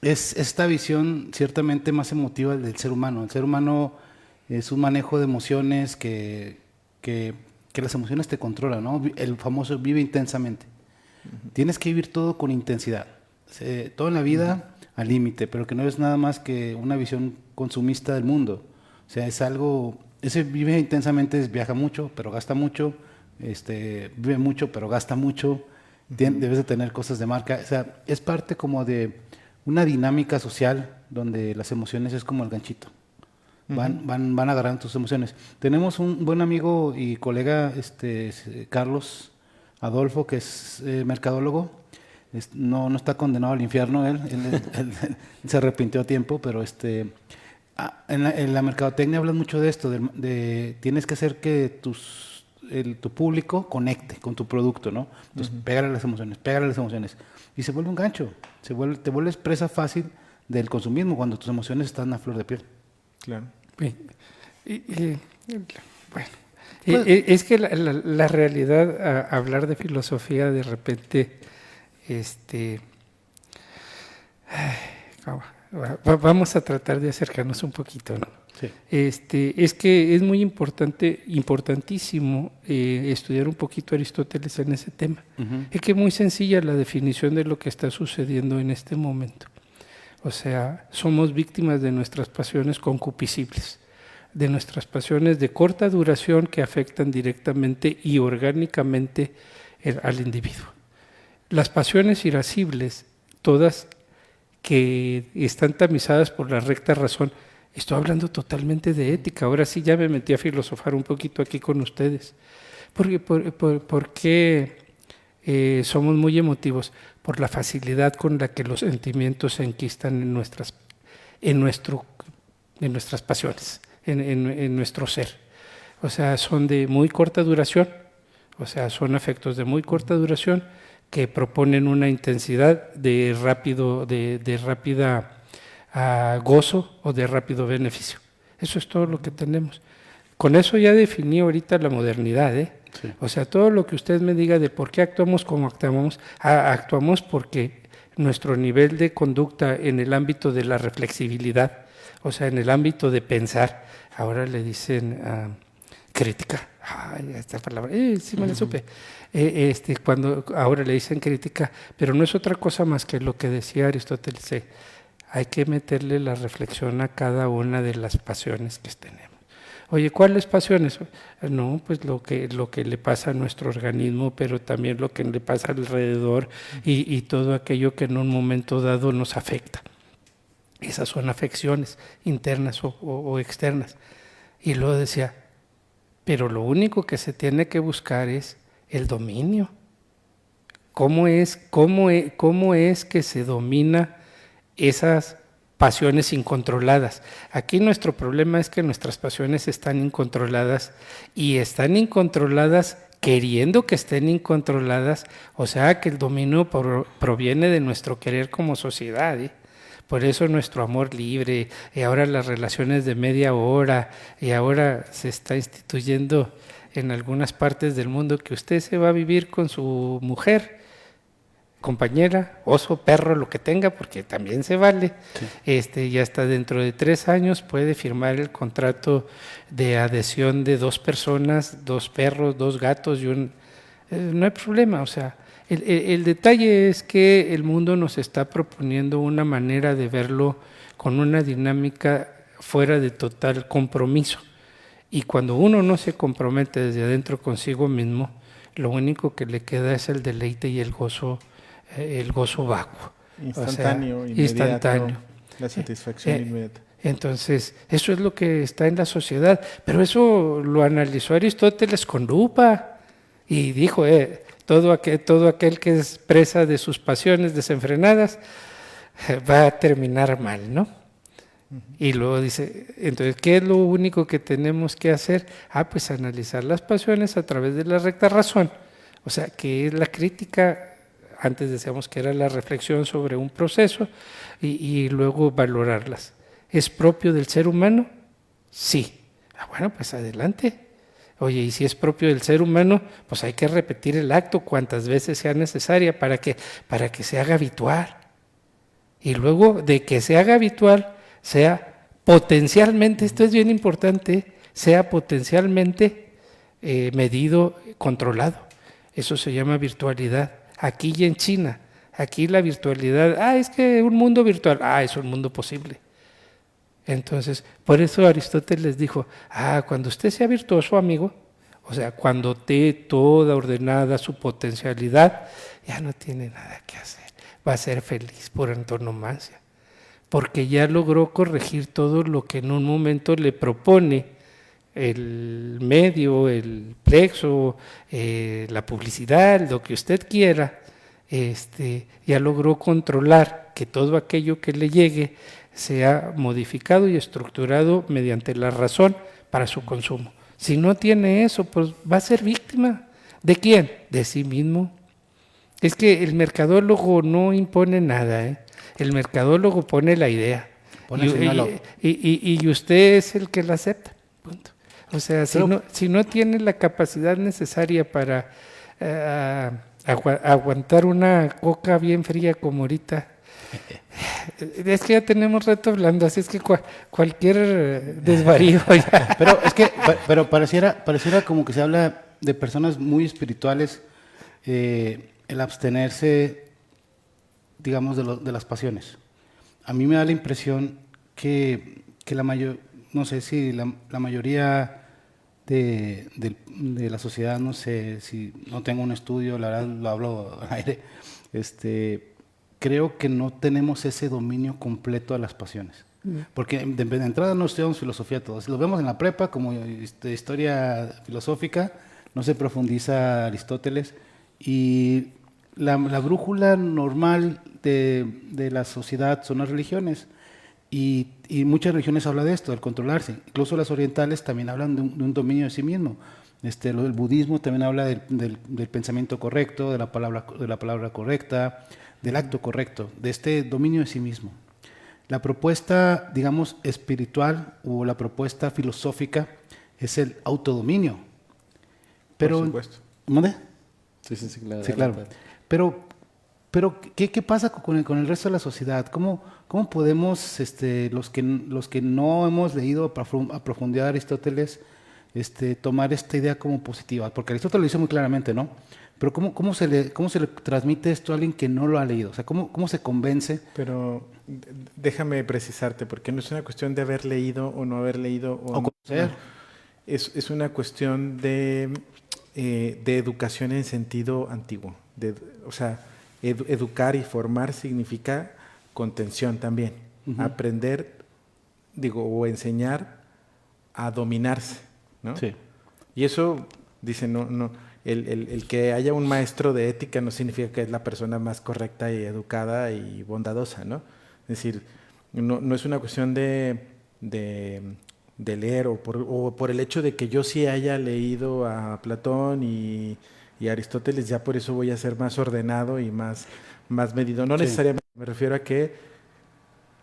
es esta visión ciertamente más emotiva del ser humano. El ser humano es un manejo de emociones que las emociones te controlan, ¿no? El famoso vive intensamente. Tienes que vivir todo con intensidad. Todo en la vida al límite, pero que no es nada más que una visión consumista del mundo. O sea, es algo... Ese vive intensamente viaja mucho, pero gasta mucho. Vive mucho, pero gasta mucho. Debes de tener cosas de marca. O sea, es parte como de una dinámica social donde las emociones es como el ganchito. Van agarrando tus emociones. Tenemos un buen amigo y colega, Carlos Adolfo, que es mercadólogo. No está condenado al infierno él se arrepintió a tiempo, pero en la mercadotecnia hablan mucho de esto, de tienes que hacer que tu público conecte con tu producto, ¿no? Entonces, pégale las emociones. Y se vuelve un gancho, te vuelves presa fácil del consumismo cuando tus emociones están a flor de piel. Claro. Bueno, es que la realidad, hablar de filosofía de repente, vamos a tratar de acercarnos un poquito, ¿no? Sí. Es que es muy importantísimo estudiar un poquito a Aristóteles en ese tema. Es que es muy sencilla la definición de lo que está sucediendo en este momento. O sea, somos víctimas de nuestras pasiones concupiscibles, de nuestras pasiones de corta duración que afectan directamente y orgánicamente al individuo. Las pasiones irascibles, todas que están tamizadas por la recta razón. Estoy hablando totalmente de ética. Ahora sí ya me metí a filosofar un poquito aquí con ustedes. Porque somos muy emotivos por la facilidad con la que los sentimientos se enquistan en nuestras pasiones, en nuestro ser. O sea, son de muy corta duración. O sea, son afectos de muy corta duración que proponen una intensidad de rápida gozo o de rápido beneficio. Eso es todo lo que tenemos. Con eso ya definí ahorita la modernidad, Sí. O sea, todo lo que usted me diga de por qué actuamos como actuamos, actuamos porque nuestro nivel de conducta en el ámbito de la reflexibilidad, o sea, en el ámbito de pensar, ahora le dicen crítica. Ay, esta palabra, sí me la supe. Cuando ahora le dicen crítica, pero no es otra cosa más que lo que decía Aristóteles. Hay que meterle la reflexión a cada una de las pasiones que tenemos. Oye, ¿cuáles pasiones? No, pues lo que le pasa a nuestro organismo, pero también lo que le pasa alrededor y todo aquello que en un momento dado nos afecta. Esas son afecciones internas o externas. Y luego decía, pero lo único que se tiene que buscar es el dominio. ¿Cómo es que se domina esas pasiones incontroladas? Aquí nuestro problema es que nuestras pasiones están incontroladas y están incontroladas queriendo que estén incontroladas, o sea que el dominio proviene de nuestro querer como sociedad, Por eso nuestro amor libre, y ahora las relaciones de media hora, y ahora se está instituyendo en algunas partes del mundo que usted se va a vivir con su mujer, compañera, oso, perro, lo que tenga, porque también se vale. Sí. Y hasta dentro de 3 años puede firmar el contrato de adhesión de 2 personas, 2 perros, 2 gatos y no hay problema, o sea, el detalle es que el mundo nos está proponiendo una manera de verlo con una dinámica fuera de total compromiso. Y cuando uno no se compromete desde adentro consigo mismo, lo único que le queda es el deleite y el gozo vacuo. Instantáneo, o sea, inmediato, instantáneo. La satisfacción inmediata. Entonces, eso es lo que está en la sociedad. Pero eso lo analizó Aristóteles con lupa y dijo, todo aquel que es presa de sus pasiones desenfrenadas va a terminar mal, ¿no? Y luego dice, entonces, ¿qué es lo único que tenemos que hacer? Pues analizar las pasiones a través de la recta razón. O sea, que es la crítica, antes decíamos que era la reflexión sobre un proceso y luego valorarlas. ¿Es propio del ser humano? Sí. Bueno, pues adelante. Oye, y si es propio del ser humano, pues hay que repetir el acto cuantas veces sea necesaria para que se haga habitual. Y luego de que se haga habitual, sea potencialmente, esto es bien importante, sea potencialmente medido, controlado. Eso se llama virtualidad. Aquí y en China, aquí la virtualidad, es que un mundo virtual, es un mundo posible. Entonces, por eso Aristóteles dijo, cuando usted sea virtuoso, amigo, o sea, cuando esté toda ordenada su potencialidad, ya no tiene nada que hacer, va a ser feliz por antonomasia, porque ya logró corregir todo lo que en un momento le propone el medio, el plexo, la publicidad, lo que usted quiera, ya logró controlar que todo aquello que le llegue sea modificado y estructurado mediante la razón para su consumo. Si no tiene eso, pues va a ser víctima. ¿De quién? De sí mismo. Es que el mercadólogo no impone nada, El mercadólogo pone la idea. Pone señuelo. Y usted es el que la acepta. Punto. O sea, Pero- si no tiene la capacidad necesaria para aguantar una coca bien fría como ahorita, es que ya tenemos rato hablando, así es que cualquier desvarío ya. Pero es que, pero pareciera como que se habla de personas muy espirituales, el abstenerse, digamos, de las pasiones. A mí me da la impresión que no sé si la mayoría de la sociedad, no sé si no tengo un estudio, la verdad lo hablo al aire, creo que no tenemos ese dominio completo de las pasiones. Porque de entrada no estudiamos filosofía todos. Lo vemos en la prepa como historia filosófica, no se profundiza Aristóteles. Y la brújula normal de la sociedad son las religiones. Y muchas religiones hablan de esto, del controlarse. Incluso las orientales también hablan de un dominio de sí mismo. Lo del budismo también habla del pensamiento correcto, de la palabra correcta, del acto correcto, de este dominio de sí mismo. La propuesta, digamos, espiritual o la propuesta filosófica es el autodominio. Pero, Por supuesto. ¿mande? Sí, claro. Sí, claro. Pero ¿qué pasa con el resto de la sociedad? ¿Cómo podemos, los que no hemos leído a profundidad a Aristóteles, tomar esta idea como positiva? Porque Aristóteles lo dice muy claramente, ¿no? Pero ¿cómo se le transmite esto a alguien que no lo ha leído? O sea, ¿cómo se convence? Pero déjame precisarte, porque no es una cuestión de haber leído o no haber leído. O conocer. Es una cuestión de educación en sentido antiguo. O sea, educar y formar significa contención también. Ujú. Aprender, o enseñar a dominarse, ¿no? Sí. Y eso, dice, no, el que haya un maestro de ética no significa que es la persona más correcta y educada y bondadosa, ¿no? Es decir, no es una cuestión de leer o por el hecho de que yo sí haya leído a Platón y a Aristóteles, ya por eso voy a ser más ordenado y más medido. No Sí. necesariamente, me refiero a que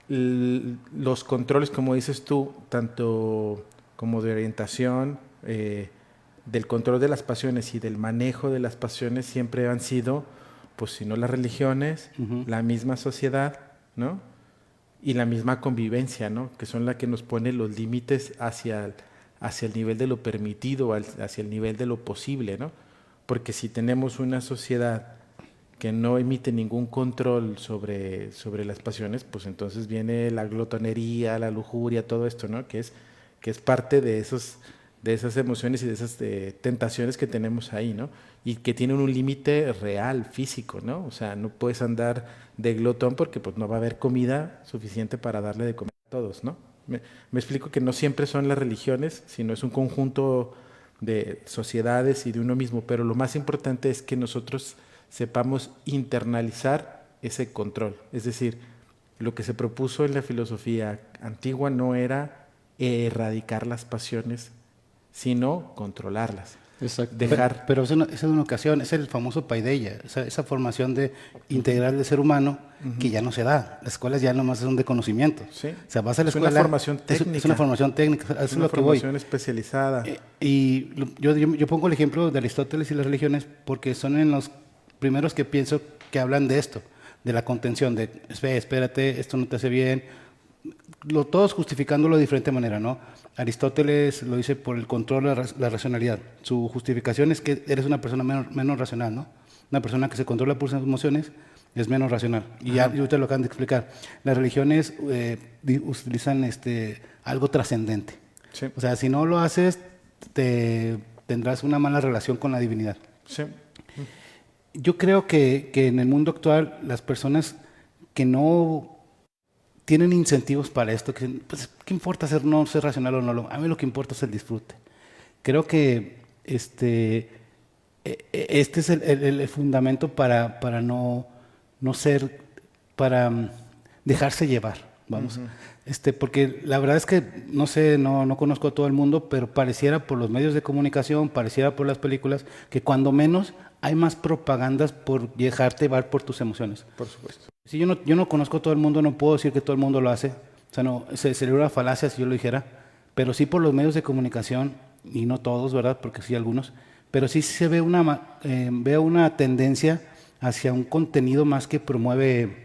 los controles, como dices tú, tanto como de orientación, del control de las pasiones y del manejo de las pasiones siempre han sido, pues si no las religiones, Ujú. la misma sociedad, ¿no? Y la misma convivencia, ¿no? Que son las que nos pone los límites hacia el nivel de lo permitido, hacia el nivel de lo posible, ¿no? Porque si tenemos una sociedad que no emite ningún control sobre las pasiones, pues entonces viene la glotonería, la lujuria, todo esto, ¿no? Que es parte de esas emociones y de esas tentaciones que tenemos ahí, ¿no? Y que tienen un límite real, físico, ¿no? O sea, no puedes andar de glotón porque pues no va a haber comida suficiente para darle de comer a todos, ¿no? Me explico que no siempre son las religiones, sino es un conjunto de sociedades y de uno mismo, pero lo más importante es que nosotros sepamos internalizar ese control. Es decir, lo que se propuso en la filosofía antigua no era erradicar las pasiones, sino controlarlas. Exacto. Pero esa es una ocasión, es el famoso paideia, esa formación integral del ser humano que ya no se da. Las escuelas ya nomás son de conocimiento. Sí. O sea, vas a la Es una escuela. formación técnica. Es una formación técnica, eso Es es una lo que voy. formación especializada. Yo pongo el ejemplo de Aristóteles y las religiones porque son en los primeros que pienso que hablan de esto, de la contención, de espérate, esto no te hace bien. Todos justificándolo de diferente manera, ¿no? Aristóteles lo dice por el control de la racionalidad. Su justificación es que eres una persona menos racional, ¿no? Una persona que se controla por sus emociones es menos racional. Y ya ustedes lo acaban de explicar. Las religiones utilizan algo trascendente. Sí. O sea, si no lo haces, tendrás una mala relación con la divinidad. Sí. Yo creo que en el mundo actual las personas que no tienen incentivos para esto, pues, ¿qué importa no ser racional o no? A mí lo que importa es el disfrute. Creo que este es el fundamento para no ser, para dejarse llevar, vamos. Porque la verdad es que, no sé, no conozco a todo el mundo, pero pareciera por los medios de comunicación, pareciera por las películas, que cuando menos hay más propagandas por dejarte llevar por tus emociones. Por supuesto. Si yo no conozco a todo el mundo, no puedo decir que todo el mundo lo hace. O sea, no, sería una falacia si yo lo dijera, pero sí por los medios de comunicación, y no todos, ¿verdad? Porque sí algunos, pero sí se ve veo una tendencia hacia un contenido más que promueve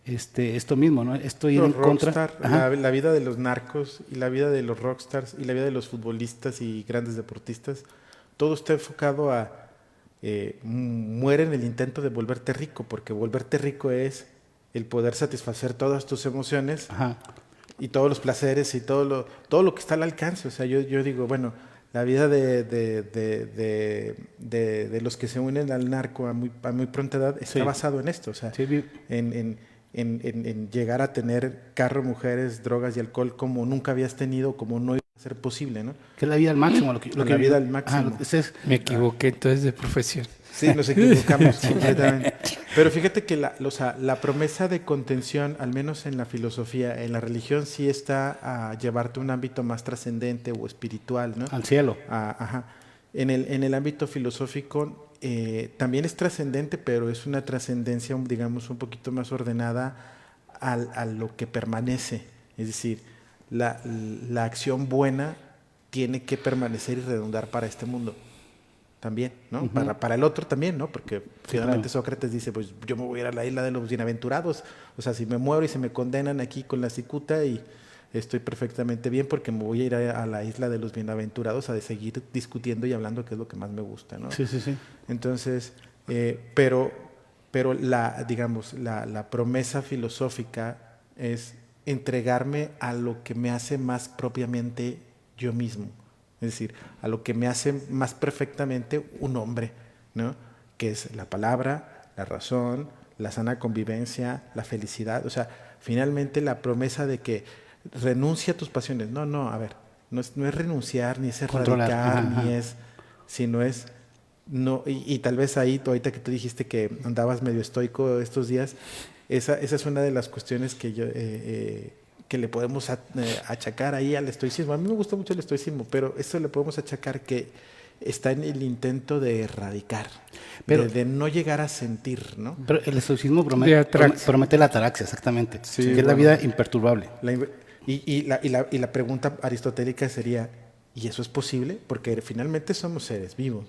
esto mismo, ¿no? Esto ir Los en contra. rockstar, Ajá. la vida de los narcos y la vida de los rockstars y la vida de los futbolistas y grandes deportistas, todo está enfocado a muere en el intento de volverte rico, porque volverte rico es el poder satisfacer todas tus emociones Ajá. y todos los placeres y todo lo que está al alcance. O sea, yo digo, bueno, la vida de los que se unen al narco a muy pronta edad está Sí. basado en esto. O sea, Sí, en llegar a tener carro, mujeres, drogas y alcohol como nunca habías tenido, como no iba a ser posible, ¿no? que es la vida al máximo. Lo que La vida al máximo. Ajá, ese es, Me equivoqué entonces de profesión. Sí, nos equivocamos completamente. Pero fíjate que la promesa de contención, al menos en la filosofía, en la religión, sí está a llevarte a un ámbito más trascendente o espiritual, ¿no? al cielo. Ajá. En el ámbito filosófico también es trascendente, pero es una trascendencia, digamos, un poquito más ordenada a lo que permanece. Es decir, la acción buena tiene que permanecer y redundar para este mundo también, ¿no? Ujú. Para el otro también, ¿no? Porque finalmente claro. Sócrates dice, pues yo me voy a ir a la isla de los bienaventurados. O sea, si me muero y se me condenan aquí con la cicuta y estoy perfectamente bien porque me voy a ir a la isla de los bienaventurados a seguir discutiendo y hablando, que es lo que más me gusta, ¿no? Sí, sí, sí. Entonces, pero digamos, la promesa filosófica es entregarme a lo que me hace más propiamente yo mismo. Es decir, a lo que me hace más perfectamente un hombre, ¿no? Que es la palabra, la razón, la sana convivencia, la felicidad. O sea, finalmente la promesa de que renuncia a tus pasiones. No, a ver, no es renunciar, ni es Controlar. erradicar, Ajá, ni ajá. es, sino es, no, y tal vez ahí, ahorita que tú dijiste que andabas medio estoico estos días, esa es una de las cuestiones que que le podemos achacar ahí al estoicismo. A mí me gusta mucho el estoicismo, pero eso le podemos achacar que está en el intento de erradicar, Pero- de no llegar a sentir, ¿no? Pero el estoicismo De ataraxia. promete la ataraxia, exactamente. Sí, que es la bueno. vida imperturbable. Y la pregunta aristotélica sería, ¿y eso es posible? Porque finalmente somos seres vivos.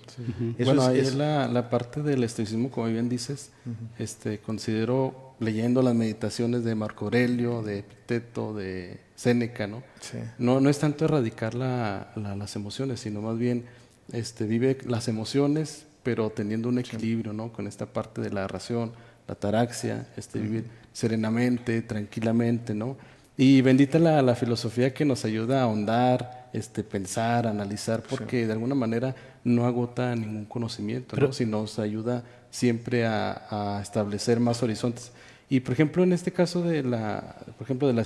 Eso Bueno, ahí es- es la parte del estoicismo, como bien dices. Considero, leyendo las meditaciones de Marco Aurelio, de Epicteto, de Séneca, ¿no? Sí. No es tanto erradicar las emociones, sino más bien vive las emociones, pero teniendo un equilibrio, ¿no? Con esta parte de la razón, la ataraxia, vivir serenamente, tranquilamente, ¿no? Y bendita la filosofía que nos ayuda a ahondar, pensar, analizar, porque de alguna manera no agota ningún conocimiento, ¿no? Sino nos ayuda siempre a establecer más horizontes. Y por ejemplo, en este caso de la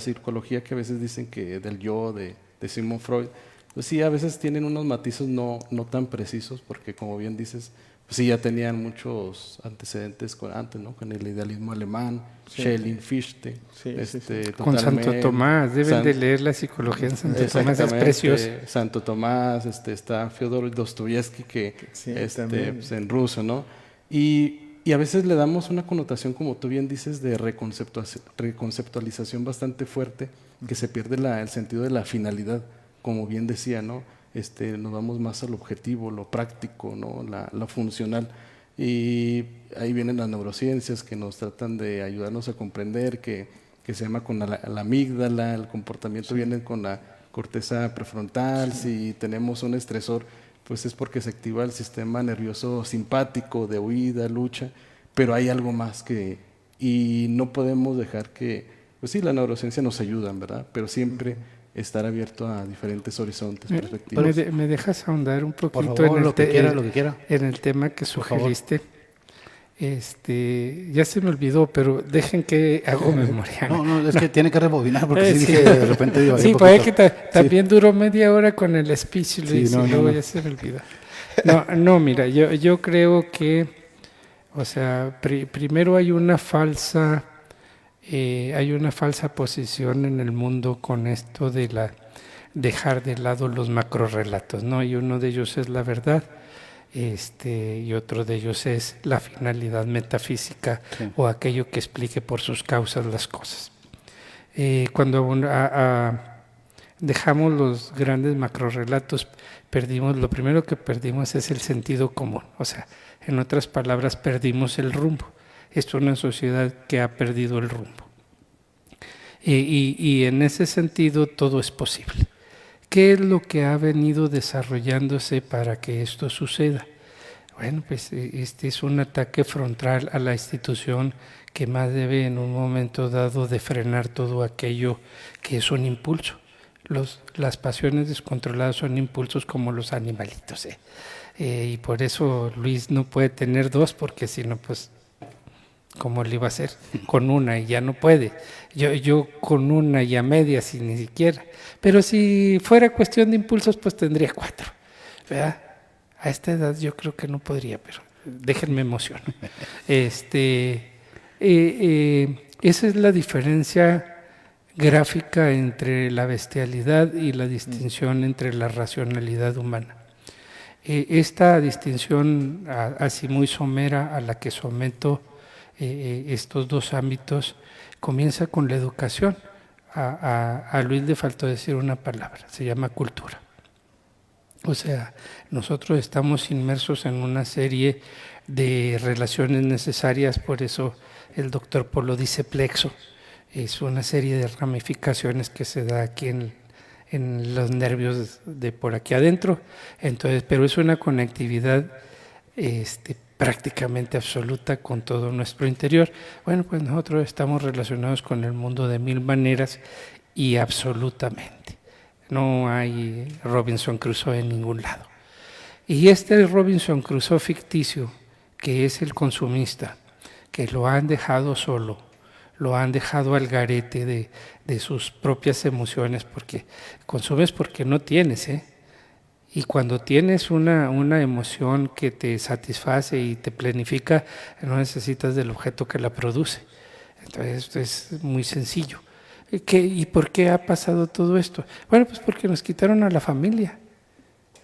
psicología, que a veces dicen que del yo de Sigmund Freud, pues sí, a veces tienen unos matices no tan precisos, porque como bien dices, pues sí, ya tenían muchos antecedentes antes, ¿no? Con el idealismo alemán, Sí. Schelling, Fichte, Sí, sí, sí. Con Santo totalmente. Tomás, deben de San- leer la psicología en Santo Tomás, es Exactamente, preciosa. Santo Tomás, está Fyodor Dostoyevsky, que Sí, también. pues, en ruso, ¿no? Y a veces le damos una connotación, como tú bien dices, de reconceptualización bastante fuerte, que se pierde el sentido de la finalidad, como bien decía, ¿no? Nos vamos más al objetivo, lo práctico, ¿no? Lo funcional. Y ahí vienen las neurociencias que nos tratan de ayudarnos a comprender que se llama con la amígdala, el comportamiento viene con la corteza prefrontal. Si tenemos un estresor, pues es porque se activa el sistema nervioso simpático de huida, lucha, pero hay algo más y no podemos dejar que, pues sí, la neurociencia nos ayuda, ¿verdad? Pero siempre estar abierto a diferentes horizontes, perspectivas. ¿Me dejas ahondar un Por poquito favor, en, lo que quiera. en el tema que Por favor. sugeriste? Ya se me olvidó, pero dejen que hago memoria. No, es que tiene que rebobinar porque sí Sí. dije de repente digo, Sí, pues es que también duró media hora con el speech, Luis, Sí, no, y luego no. ya se me olvidó. No, mira, yo creo que, o sea, primero hay una falsa posición en el mundo con esto de dejar de lado los macrorrelatos, ¿no? Y uno de ellos es la verdad, y otro de ellos es la finalidad metafísica Sí. o aquello que explique por sus causas las cosas. Dejamos los grandes macrorrelatos, lo primero que perdimos es el sentido común, o sea, en otras palabras, perdimos el rumbo. Esto es una sociedad que ha perdido el rumbo. Y en ese sentido todo es posible. ¿Qué es lo que ha venido desarrollándose para que esto suceda? Bueno, pues este es un ataque frontal a la institución que más debe en un momento dado de frenar todo aquello que es un impulso. Las pasiones descontroladas son impulsos como los animalitos. Y por eso Luis no puede tener dos, porque si no, pues, ¿cómo le iba a hacer? Con una y ya no puede. Yo con una y a medias y ni siquiera. Pero si fuera cuestión de impulsos, pues tendría 4. ¿Verdad? A esta edad yo creo que no podría, pero déjenme emocionar. Esa es la diferencia gráfica entre la bestialidad y la distinción entre la racionalidad humana. Esta distinción así muy somera a la que someto estos dos ámbitos comienza con la educación. A Luis le faltó decir una palabra, se llama cultura. O sea, nosotros estamos inmersos en una serie de relaciones necesarias, por eso el doctor Polo dice plexo. Es una serie de ramificaciones que se da aquí en los nervios de por aquí adentro. Entonces, pero es una conectividad prácticamente absoluta con todo nuestro interior. Bueno, pues nosotros estamos relacionados con el mundo de mil maneras y absolutamente. No hay Robinson Crusoe en ningún lado. Y este Robinson Crusoe ficticio, que es el consumista, que lo han dejado solo, lo han dejado al garete de sus propias emociones, porque consumes porque no tienes, y cuando tienes una emoción que te satisface y te planifica, no necesitas del objeto que la produce. Entonces esto es muy sencillo. ¿Y por qué ha pasado todo esto? Bueno, pues porque nos quitaron a la familia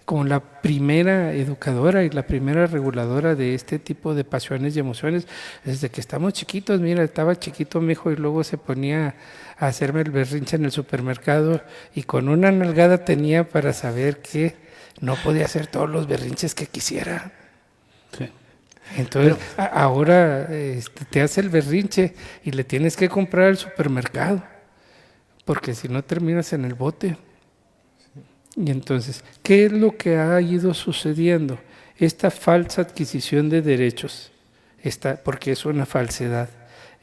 como la primera educadora y la primera reguladora de este tipo de pasiones y emociones. Desde que estamos chiquitos, mira, estaba chiquito mi hijo y luego se ponía a hacerme el berrinche en el supermercado y con una nalgada tenía para saber que no podía hacer todos los berrinches que quisiera. Sí. Entonces, ahora te hace el berrinche y le tienes que comprar al supermercado, porque si no terminas en el bote. Y entonces, ¿qué es lo que ha ido sucediendo? Esta falsa adquisición de derechos, porque es una falsedad.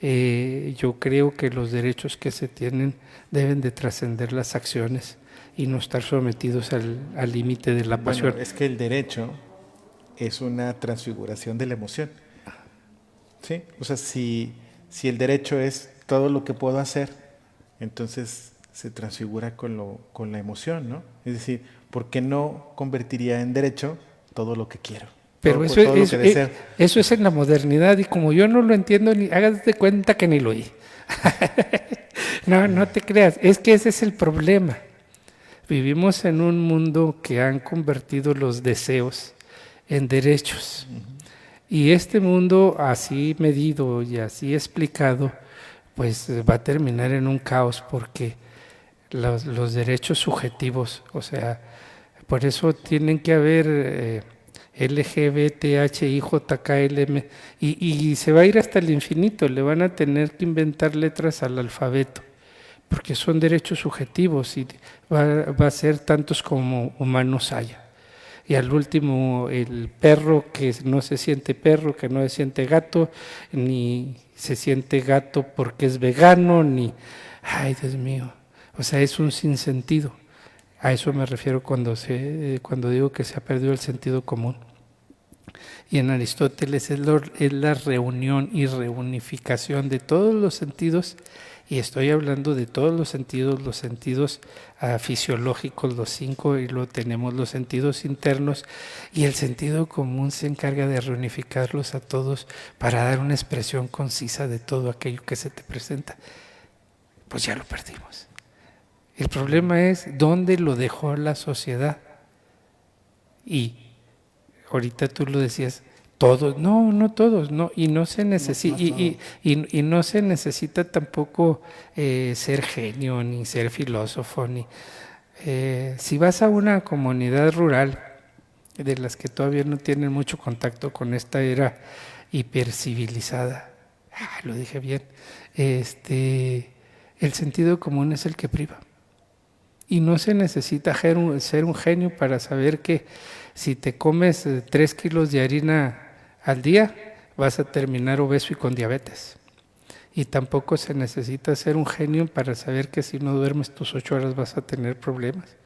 Yo creo que los derechos que se tienen deben de trascender las acciones y no estar sometidos al límite de la pasión. Bueno, es que el derecho es una transfiguración de la emoción. ¿Sí? O sea, si el derecho es todo lo que puedo hacer, entonces se transfigura con la emoción, ¿no? Es decir, ¿por qué no convertiría en derecho todo lo que quiero? Pero todo lo que deseo. Eso es en la modernidad, y como yo no lo entiendo, hágase de cuenta que ni lo oí. No te creas, es que ese es el problema. Vivimos en un mundo que han convertido los deseos en derechos. Y este mundo así medido y así explicado, pues va a terminar en un caos, porque los derechos subjetivos, o sea, por eso tienen que haber LGBTHIJKLM, y se va a ir hasta el infinito, le van a tener que inventar letras al alfabeto, porque son derechos subjetivos y va a ser tantos como humanos haya. Y al último, el perro que no se siente perro, que no se siente gato, ni se siente gato porque es vegano, ni... ¡Ay, Dios mío! O sea, es un sinsentido. A eso me refiero cuando digo que se ha perdido el sentido común. Y en Aristóteles es la reunión y reunificación de todos los sentidos, y estoy hablando de todos los sentidos fisiológicos, los 5, y luego tenemos los sentidos internos, y el sentido común se encarga de reunificarlos a todos para dar una expresión concisa de todo aquello que se te presenta. Pues ya lo perdimos. El problema es dónde lo dejó la sociedad. Y ahorita tú lo decías, Todos, no todos, no, y no se necesita, y no se necesita tampoco ser genio, ni ser filósofo, ni si vas a una comunidad rural, de las que todavía no tienen mucho contacto con esta era hipercivilizada, lo dije bien, el sentido común es el que priva. Y no se necesita ser un genio para saber que si te comes 3 kilos de harina al día, vas a terminar obeso y con diabetes. Y tampoco se necesita ser un genio para saber que si no duermes tus 8 horas vas a tener problemas.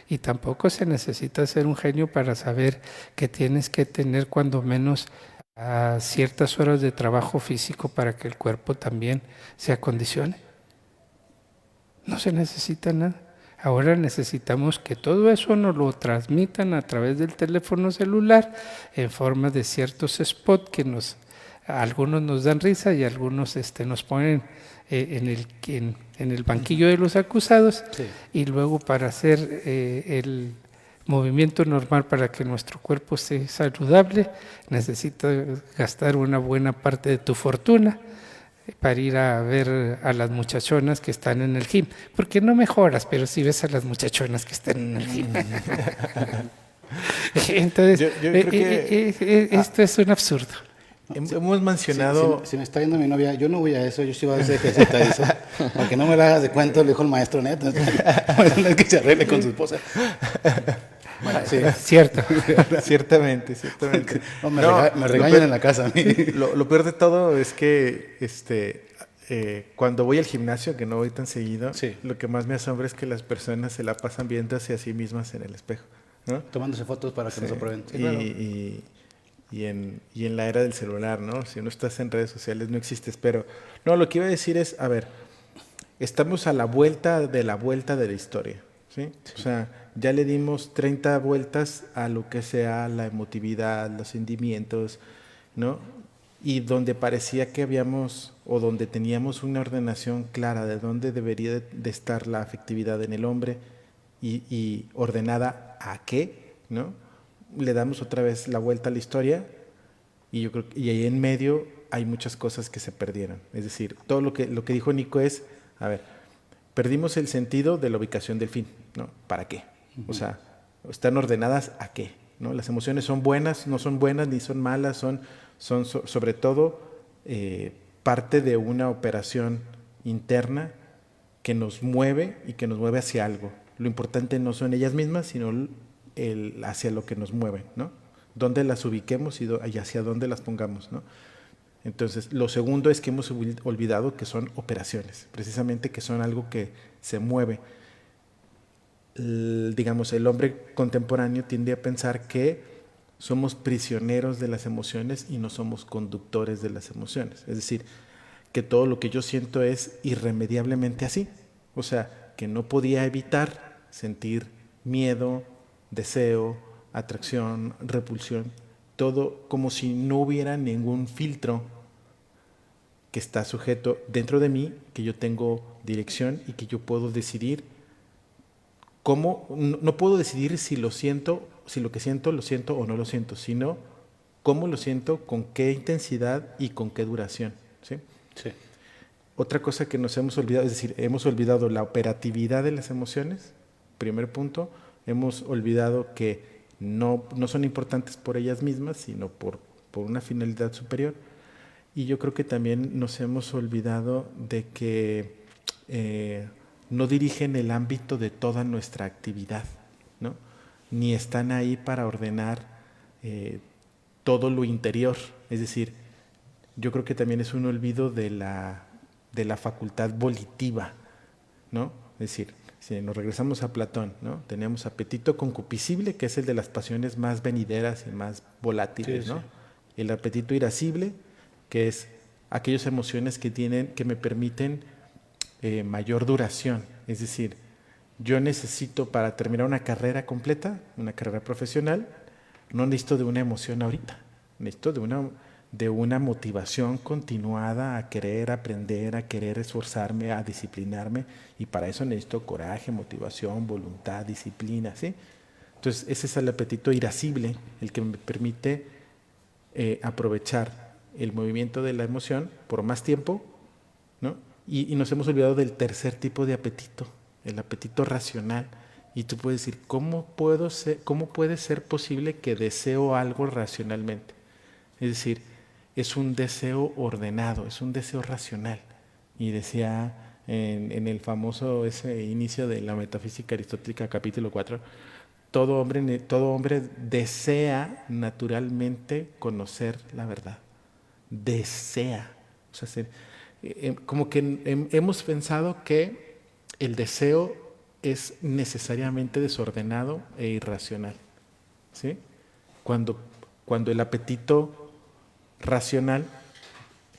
Y tampoco se necesita ser un genio para saber que tienes que tener cuando menos ciertas horas de trabajo físico para que el cuerpo también se acondicione. No se necesita nada. Ahora necesitamos que todo eso nos lo transmitan a través del teléfono celular en forma de ciertos spots que algunos nos dan risa y algunos nos ponen en el banquillo de los acusados, sí. Y luego para hacer el movimiento normal para que nuestro cuerpo esté saludable necesitas gastar una buena parte de tu fortuna para ir a ver a las muchachonas que están en el gym, porque no mejoras, pero sí ves a las muchachonas que están en el gym. Entonces, yo creo que esto es un absurdo. Hemos mencionado... Si me está viendo mi novia, yo no voy a eso, yo sí voy a hacer eso, aunque no me lo hagas de cuento, le dijo el maestro Neto, es que se arregle con su esposa. Bueno, sí. Cierto. Ciertamente. No, me regañan en la casa a mí. Lo peor de todo es que cuando voy al gimnasio, que no voy tan seguido, sí. Lo que más me asombra es que las personas se la pasan viendo hacia sí mismas en el espejo, ¿no? Tomándose fotos para que nos aprueben. Sí, claro. Y en la era del celular, ¿no? Si no estás en redes sociales no existes. Pero no, lo que iba a decir es, a ver, estamos a la vuelta de la historia, ¿sí? Sí. O sea, ya le dimos 30 vueltas a lo que sea la emotividad, los sentimientos, ¿no? Y donde parecía que habíamos, o donde teníamos una ordenación clara de dónde debería de estar la afectividad en el hombre y ordenada a qué, ¿no? Le damos otra vez la vuelta a la historia y yo creo que ahí en medio hay muchas cosas que se perdieron. Es decir, todo lo que dijo Nico es, a ver, perdimos el sentido de la ubicación del fin, ¿no? ¿Para qué? O sea, ¿están ordenadas a qué? ¿No? Las emociones son buenas, no son buenas ni son malas, son sobre todo parte de una operación interna que nos mueve y que nos mueve hacia algo. Lo importante no son ellas mismas, sino hacia lo que nos mueve, ¿no? Dónde las ubiquemos y hacia dónde las pongamos, ¿no? Entonces, lo segundo es que hemos olvidado que son operaciones, precisamente que son algo que se mueve. Digamos, el hombre contemporáneo tiende a pensar que somos prisioneros de las emociones y no somos conductores de las emociones. Es decir, que todo lo que yo siento es irremediablemente así. O sea, que no podía evitar sentir miedo, deseo, atracción, repulsión, todo como si no hubiera ningún filtro que está sujeto dentro de mí, que yo tengo dirección y que yo puedo decidir cómo. No puedo decidir si lo siento, si lo que siento lo siento o no lo siento, sino cómo lo siento, con qué intensidad y con qué duración, ¿sí? Sí. Otra cosa que nos hemos olvidado, es decir, hemos olvidado la operatividad de las emociones, primer punto. Hemos olvidado que no son importantes por ellas mismas, sino por una finalidad superior. Y yo creo que también nos hemos olvidado de que no dirigen el ámbito de toda nuestra actividad, ¿no? Ni están ahí para ordenar todo lo interior. Es decir, yo creo que también es un olvido de la facultad volitiva, ¿no? Es decir, si nos regresamos a Platón, ¿no? Tenemos apetito concupiscible, que es el de las pasiones más venideras y más volátiles, sí, ¿no? Sí. El apetito irascible, que es aquellas emociones que me permiten mayor duración. Es decir, yo necesito, para terminar una carrera completa, una carrera profesional, no necesito de una emoción ahorita, necesito de una motivación continuada a querer aprender, a querer esforzarme, a disciplinarme, y para eso necesito coraje, motivación, voluntad, disciplina, ¿sí? Entonces ese es el apetito irascible, el que me permite aprovechar el movimiento de la emoción por más tiempo, ¿no? Y nos hemos olvidado del tercer tipo de apetito, el apetito racional. Y tú puedes decir, ¿cómo puede ser posible que deseo algo racionalmente? Es decir, es un deseo ordenado, es un deseo racional. Y decía en el famoso ese inicio de la metafísica aristotélica, capítulo 4, todo hombre desea naturalmente conocer la verdad. Desea. O sea, como que hemos pensado que el deseo es necesariamente desordenado e irracional, ¿sí? Cuando el apetito racional,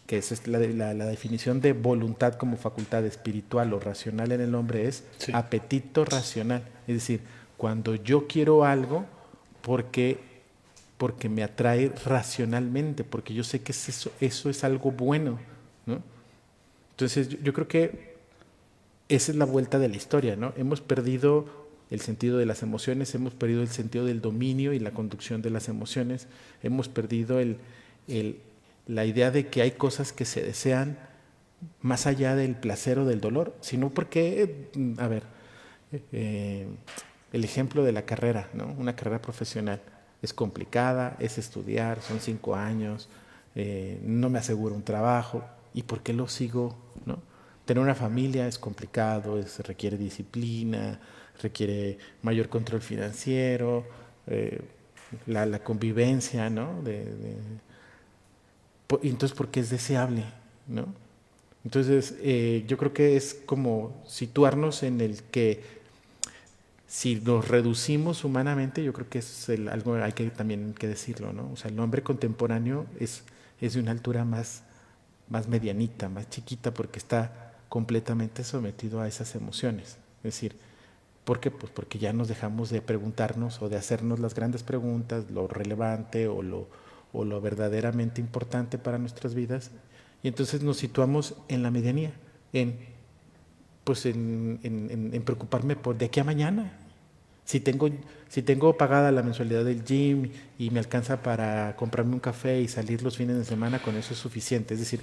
que esa es la definición de voluntad como facultad espiritual o racional en el hombre, es Sí. apetito racional. Es decir, cuando yo quiero algo porque me atrae racionalmente, porque yo sé que eso es algo bueno, ¿no? Entonces yo creo que esa es la vuelta de la historia, ¿no? Hemos perdido el sentido de las emociones, hemos perdido el sentido del dominio y la conducción de las emociones, hemos perdido la idea de que hay cosas que se desean más allá del placer o del dolor, sino porque, a ver, el ejemplo de la carrera, ¿no? Una carrera profesional es complicada, es estudiar, son 5 años, no me aseguro un trabajo, ¿y por qué lo sigo, no? Tener una familia es complicado, requiere disciplina, requiere mayor control financiero, la convivencia, ¿no? Entonces, ¿por qué es deseable, no? Entonces, yo creo que es como situarnos en el que si nos reducimos humanamente, yo creo que es algo hay que también que decirlo, ¿no? O sea, el hombre contemporáneo es de una altura más medianita, más chiquita, porque está completamente sometido a esas emociones. Es decir, ¿por qué? Pues porque ya nos dejamos de preguntarnos o de hacernos las grandes preguntas, lo relevante o lo verdaderamente importante para nuestras vidas, y entonces nos situamos en la medianía, en preocuparme por de aquí a mañana. Si tengo pagada la mensualidad del gym y me alcanza para comprarme un café y salir los fines de semana, con eso es suficiente. Es decir,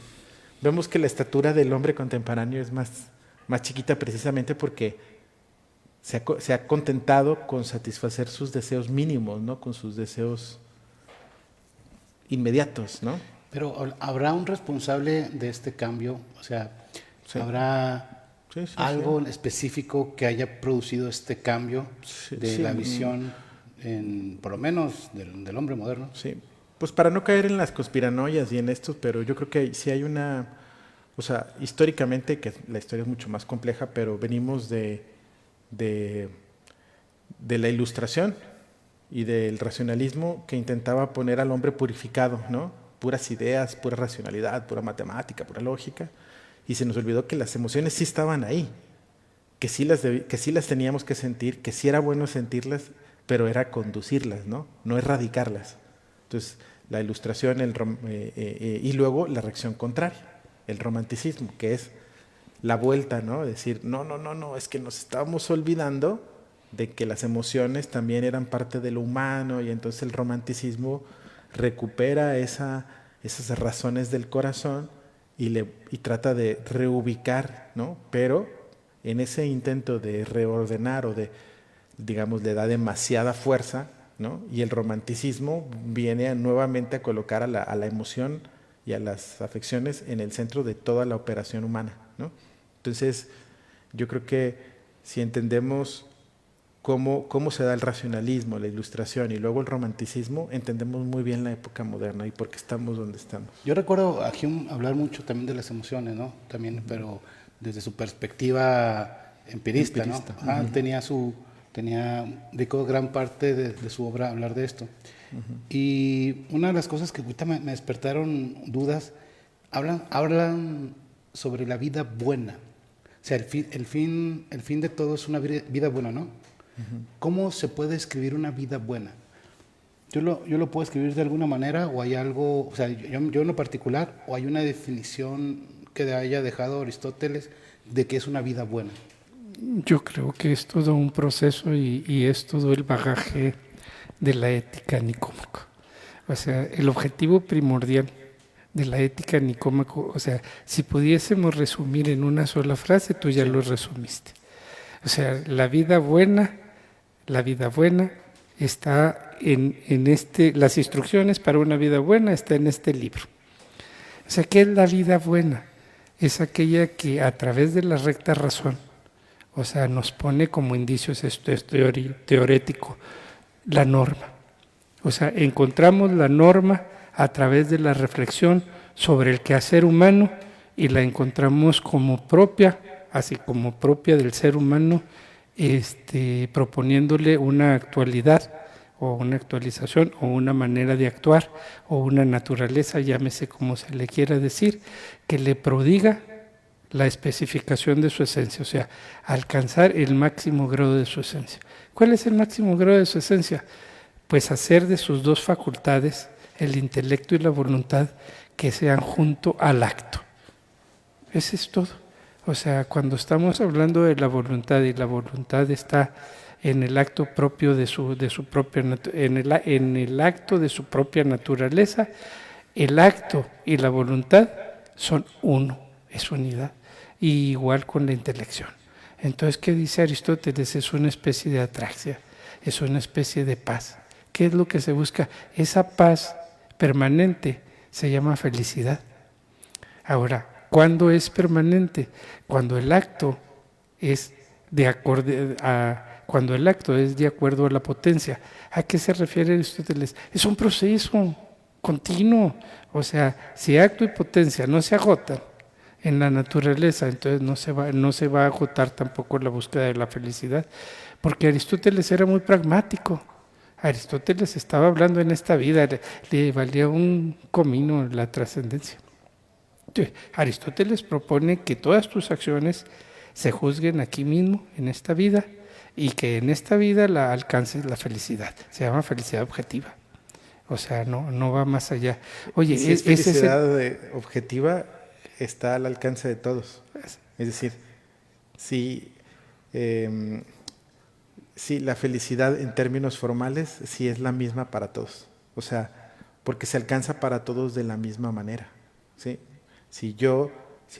vemos que la estatura del hombre contemporáneo es más chiquita precisamente porque se ha contentado con satisfacer sus deseos mínimos, ¿no? Con sus deseos inmediatos, ¿no? Pero ¿habrá un responsable de este cambio? O sea, Sí. ¿habrá Sí, algo específico que haya producido este cambio de sí, la visión, por lo menos del hombre moderno? Sí, pues para no caer en las conspiranoias y en esto, pero yo creo que sí hay o sea, históricamente, que la historia es mucho más compleja, pero venimos de la Ilustración y del racionalismo que intentaba poner al hombre purificado, ¿no? Puras ideas, pura racionalidad, pura matemática, pura lógica, y se nos olvidó que las emociones sí estaban ahí, que sí las teníamos que sentir, que sí era bueno sentirlas, pero era conducirlas, ¿no? No erradicarlas. Entonces, la Ilustración y luego la reacción contraria, el romanticismo, que es la vuelta, ¿no? Decir, no, es que nos estábamos olvidando de que las emociones también eran parte de lo humano, y entonces el romanticismo recupera esas razones del corazón y trata de reubicar, ¿no? Pero en ese intento de reordenar o digamos, le da demasiada fuerza, ¿no? Y el romanticismo viene nuevamente a colocar a la emoción y a las afecciones en el centro de toda la operación humana, ¿no? Entonces, yo creo que si entendemos cómo se da el racionalismo, la Ilustración y luego el romanticismo, entendemos muy bien la época moderna y por qué estamos donde estamos. Yo recuerdo a Hume hablar mucho también de las emociones, ¿no? También, pero desde su perspectiva empirista, ¿no? Dedicó gran parte de su obra a hablar de esto. Y una de las cosas que ahorita me despertaron dudas, hablan sobre la vida buena. O sea, el fin de todo es una vida buena, ¿no? ¿Cómo se puede escribir una vida buena? ¿Yo lo puedo escribir de alguna manera o hay algo, o sea, yo en lo particular, o hay una definición que haya dejado Aristóteles de qué es una vida buena? Yo creo que es todo un proceso y es todo el bagaje de la ética nicómaca. O sea, el objetivo primordial de la ética Nicómaco, o sea, si pudiésemos resumir en una sola frase, tú ya lo resumiste. O sea, la vida buena está las instrucciones para una vida buena está en este libro. O sea, ¿qué es la vida buena? Es aquella que a través de la recta razón, o sea, nos pone como indicios, esto es teorético, la norma. O sea, encontramos la norma a través de la reflexión sobre el quehacer humano y la encontramos como propia, así como propia del ser humano, proponiéndole una actualidad o una actualización o una manera de actuar o una naturaleza, llámese como se le quiera decir, que le prodiga la especificación de su esencia, o sea, alcanzar el máximo grado de su esencia. ¿Cuál es el máximo grado de su esencia? Pues hacer de sus dos facultades, el intelecto y la voluntad, que sean junto al acto. Ese es todo. O sea, cuando estamos hablando de la voluntad y la voluntad está en el acto propio de su propia en el acto de su propia naturaleza, el acto y la voluntad son uno, es unidad, y igual con la intelección. Entonces, ¿qué dice Aristóteles? Es una especie de atraxia, es una especie de paz. ¿Qué es lo que se busca? Esa paz permanente se llama felicidad. Ahora, ¿cuándo es permanente? Cuando el acto es de acuerdo a la potencia. ¿A qué se refiere Aristóteles? Es un proceso continuo. O sea, si acto y potencia no se agotan en la naturaleza, entonces no se va a agotar tampoco la búsqueda de la felicidad, porque Aristóteles era muy pragmático. Aristóteles estaba hablando en esta vida, le valía un comino la trascendencia. Aristóteles propone que todas tus acciones se juzguen aquí mismo, en esta vida, y que en esta vida la alcances la felicidad. Se llama felicidad objetiva. O sea, no va más allá. Oye, si es felicidad objetiva, está al alcance de todos. Es decir, si la felicidad en términos formales sí es la misma para todos. O sea, porque se alcanza para todos de la misma manera. ¿Sí? Si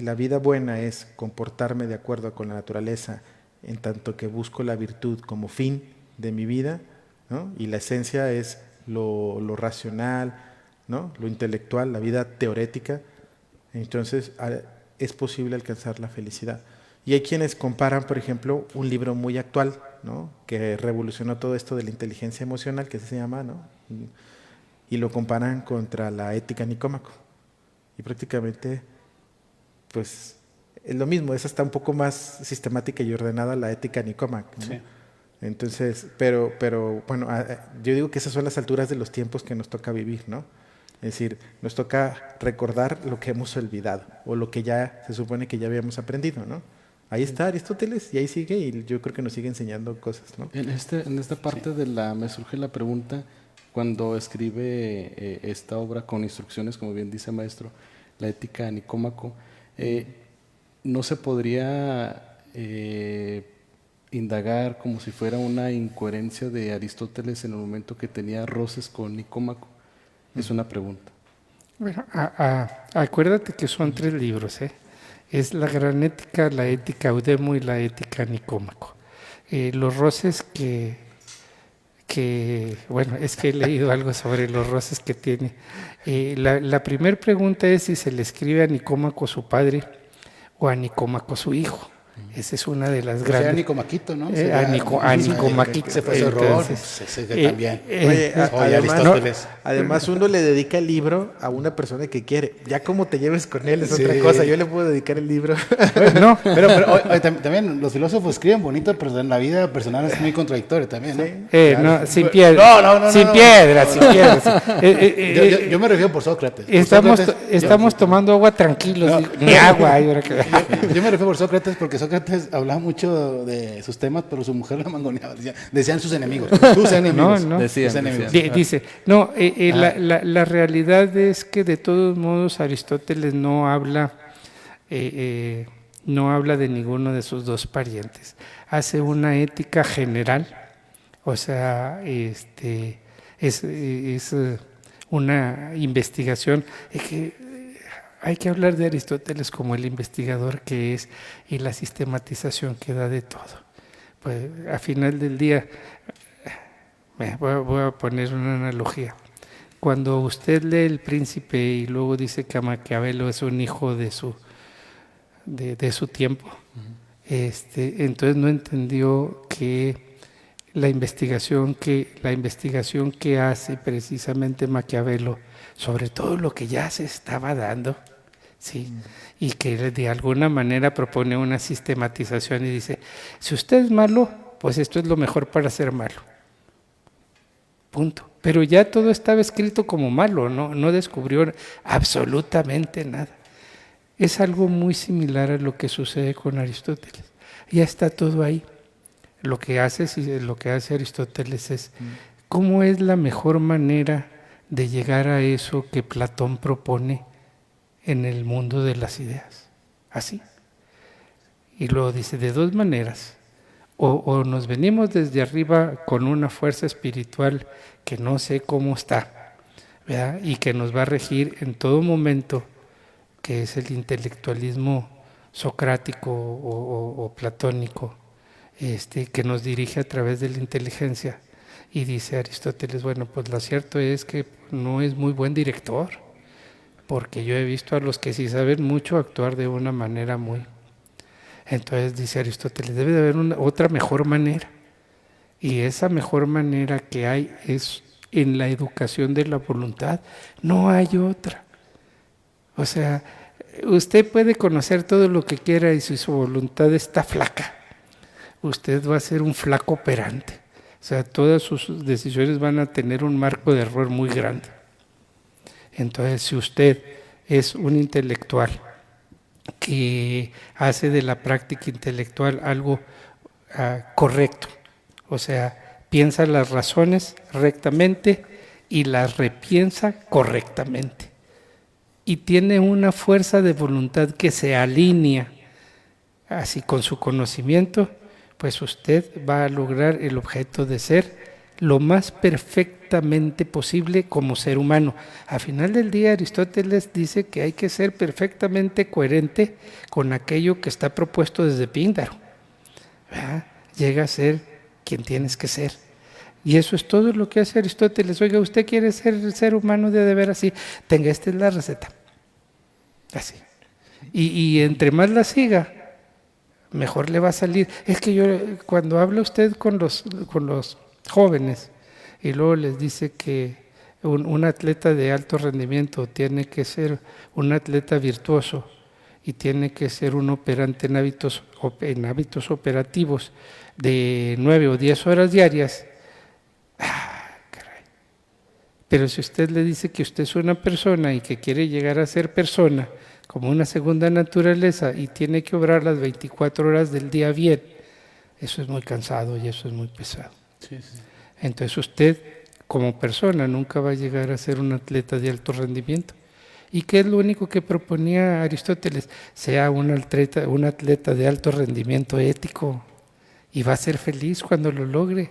la vida buena es comportarme de acuerdo con la naturaleza, en tanto que busco la virtud como fin de mi vida, ¿no? Y la esencia es lo racional, ¿no? Lo intelectual, la vida teorética, entonces es posible alcanzar la felicidad. Y hay quienes comparan, por ejemplo, un libro muy actual, ¿no? Que revolucionó todo esto de la inteligencia emocional, que se llama, ¿no? Y lo comparan contra la ética Nicómaco. Y prácticamente, pues, es lo mismo, esa está un poco más sistemática y ordenada la ética Nicómaco, ¿no? Sí. Entonces, pero bueno, yo digo que esas son las alturas de los tiempos que nos toca vivir, ¿no? Es decir, nos toca recordar lo que hemos olvidado o lo que ya se supone que ya habíamos aprendido, ¿no? Ahí está Aristóteles y ahí sigue, y yo creo que nos sigue enseñando cosas, ¿no? En esta parte me surge la pregunta, cuando escribe esta obra con instrucciones, como bien dice maestro, la ética Nicómaco, ¿no se podría indagar como si fuera una incoherencia de Aristóteles en el momento que tenía roces con Nicómaco? Es una pregunta. Bueno, acuérdate que son 3 libros, ¿eh? Es la gran ética, la ética Eudemo y la ética Nicómaco. Los roces bueno, es que he leído algo sobre los roces que tiene. La primera pregunta es si se le escribe a Nicómaco su padre o a Nicómaco su hijo. Esa es una de las grandes. Sea Nicomaquito, ¿no? A Nicomaquito. Se fue su error, también. Oye, además uno le dedica el libro a una persona que quiere. Ya cómo te lleves con él es otra cosa. Yo le puedo dedicar el libro. No, pero también los filósofos escriben bonito, pero en la vida personal es muy contradictorio también, ¿no? Sí. Claro. No, sin piedra. No. Sin piedras. Yo me refiero por Sócrates. Estamos tomando agua tranquilos. Ni agua. Yo me refiero por Sócrates porque Sócrates hablaba mucho de sus temas, pero su mujer la mangoneaba. Decían sus enemigos. Sus enemigos. No. Decían. Dice, la realidad es que de todos modos Aristóteles no habla de ninguno de sus 2 parientes. Hace una ética general, o sea, es una investigación. Es que hay que hablar de Aristóteles como el investigador que es y la sistematización que da de todo. Pues a final del día, voy a poner una analogía. Cuando usted lee El Príncipe y luego dice que Maquiavelo es un hijo de su tiempo, entonces no entendió que la investigación que hace precisamente Maquiavelo sobre todo lo que ya se estaba dando, ¿sí? Y que de alguna manera propone una sistematización y dice, si usted es malo, pues esto es lo mejor para ser malo. Punto. Pero ya todo estaba escrito como malo, no descubrió absolutamente nada. Es algo muy similar a lo que sucede con Aristóteles. Ya está todo ahí. Lo que hace Aristóteles es cómo es la mejor manera de llegar a eso que Platón propone en el mundo de las ideas. Así. Y luego dice, de dos maneras. O nos venimos desde arriba con una fuerza espiritual que no sé cómo está, ¿verdad? Y que nos va a regir en todo momento, que es el intelectualismo socrático o platónico, que nos dirige a través de la inteligencia. Y dice Aristóteles, bueno, pues lo cierto es que no es muy buen director, porque yo he visto a los que sí saben mucho actuar de una manera muy... Entonces dice Aristóteles, debe de haber otra mejor manera. Y esa mejor manera que hay es en la educación de la voluntad. No hay otra. O sea, usted puede conocer todo lo que quiera y si su voluntad está flaca, usted va a ser un flaco operante. O sea, todas sus decisiones van a tener un marco de error muy grande. Entonces, si usted es un intelectual que hace de la práctica intelectual algo correcto, o sea, piensa las razones rectamente y las repiensa correctamente, y tiene una fuerza de voluntad que se alinea así con su conocimiento, pues usted va a lograr el objeto de ser lo más perfectamente posible como ser humano. Al final del día, Aristóteles dice que hay que ser perfectamente coherente con aquello que está propuesto desde Píndaro. ¿Verdad? Llega a ser quien tienes que ser. Y eso es todo lo que hace Aristóteles. Oiga, usted quiere ser humano de veras, así, tenga, esta es la receta. Así. Y entre más la siga, mejor le va a salir. Es que yo, cuando habla usted con los jóvenes y luego les dice que un atleta de alto rendimiento tiene que ser un atleta virtuoso y tiene que ser un operante en hábitos operativos de 9 o 10 horas diarias. Caray. Pero si usted le dice que usted es una persona y que quiere llegar a ser persona como una segunda naturaleza y tiene que obrar las 24 horas del día bien, eso es muy cansado y eso es muy pesado. Sí, sí. Entonces usted como persona nunca va a llegar a ser un atleta de alto rendimiento. ¿Y qué es lo único que proponía Aristóteles? Sea un atleta de alto rendimiento ético y va a ser feliz cuando lo logre.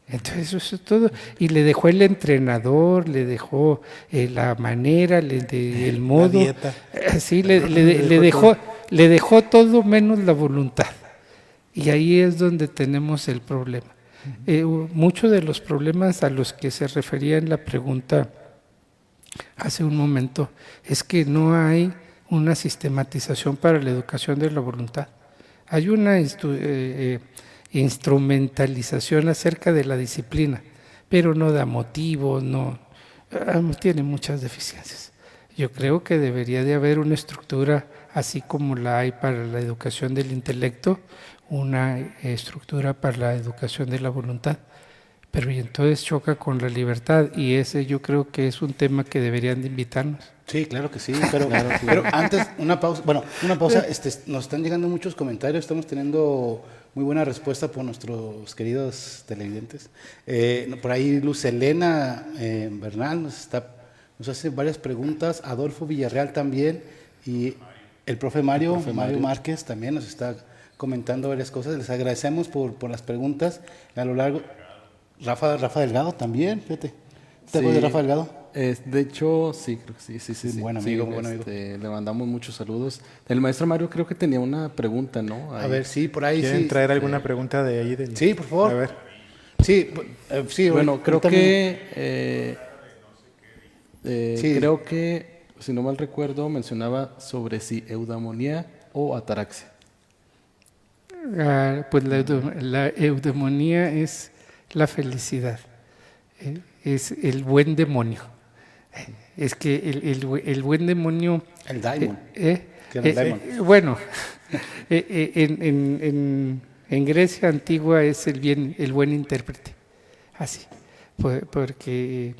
Entonces eso es todo. Y le dejó el entrenador, le dejó la manera, el modo. La dieta. Sí, le dejó todo menos la voluntad. Y ahí es donde tenemos el problema. Muchos de los problemas a los que se refería en la pregunta hace un momento es que no hay una sistematización para la educación de la voluntad. Hay una instrumentalización acerca de la disciplina, pero no da motivos, tiene muchas deficiencias. Yo creo que debería de haber una estructura, así como la hay para la educación del intelecto, una estructura para la educación de la voluntad. Pero y entonces choca con la libertad, y ese yo creo que es un tema que deberían de invitarnos. Sí, claro que sí, pero antes, una pausa, nos están llegando muchos comentarios, estamos teniendo muy buena respuesta por nuestros queridos televidentes. Por ahí Luz Elena Bernal nos hace varias preguntas, Adolfo Villarreal también, y el profe Mario Márquez también nos está comentando varias cosas. Les agradecemos por las preguntas a lo largo. Rafa Delgado también, fíjate, ¿Te acuerdas de Rafa Delgado? De hecho, sí, creo que sí. Buen amigo, buen amigo. Le mandamos muchos saludos. El maestro Mario creo que tenía una pregunta, ¿no? A ver, sí, por ahí ¿Quieren sí. traer alguna pregunta de ahí? Sí, por favor. A ver. Sí, sí. Bueno, creo ahorita que, Sí. creo que, si no mal recuerdo, mencionaba sobre si eudamonía o ataraxia. Pues la eudemonía es la felicidad, es el buen demonio. Es que el buen demonio... El daimon. ¿Eh? Que era el daimon. Bueno, en Grecia antigua es el buen intérprete, así, porque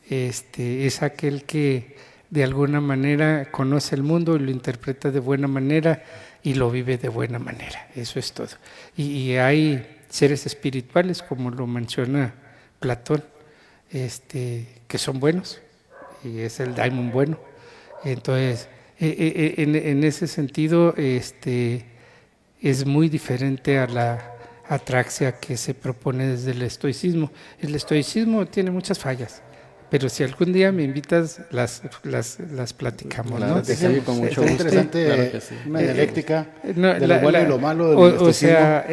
es aquel que de alguna manera conoce el mundo y lo interpreta de buena manera y lo vive de buena manera, eso es todo. Y hay seres espirituales, como lo menciona Platón, que son buenos, y es el daimon bueno. Entonces, en ese sentido, es muy diferente a la atraxia que se propone desde el estoicismo. El estoicismo tiene muchas fallas, pero si algún día me invitas, las platicamos, Claro ¿no? que sí, con mucho Está gusto. interesante, Claro que sí. una dialéctica No, de lo bueno y lo malo del o estoicismo. sea,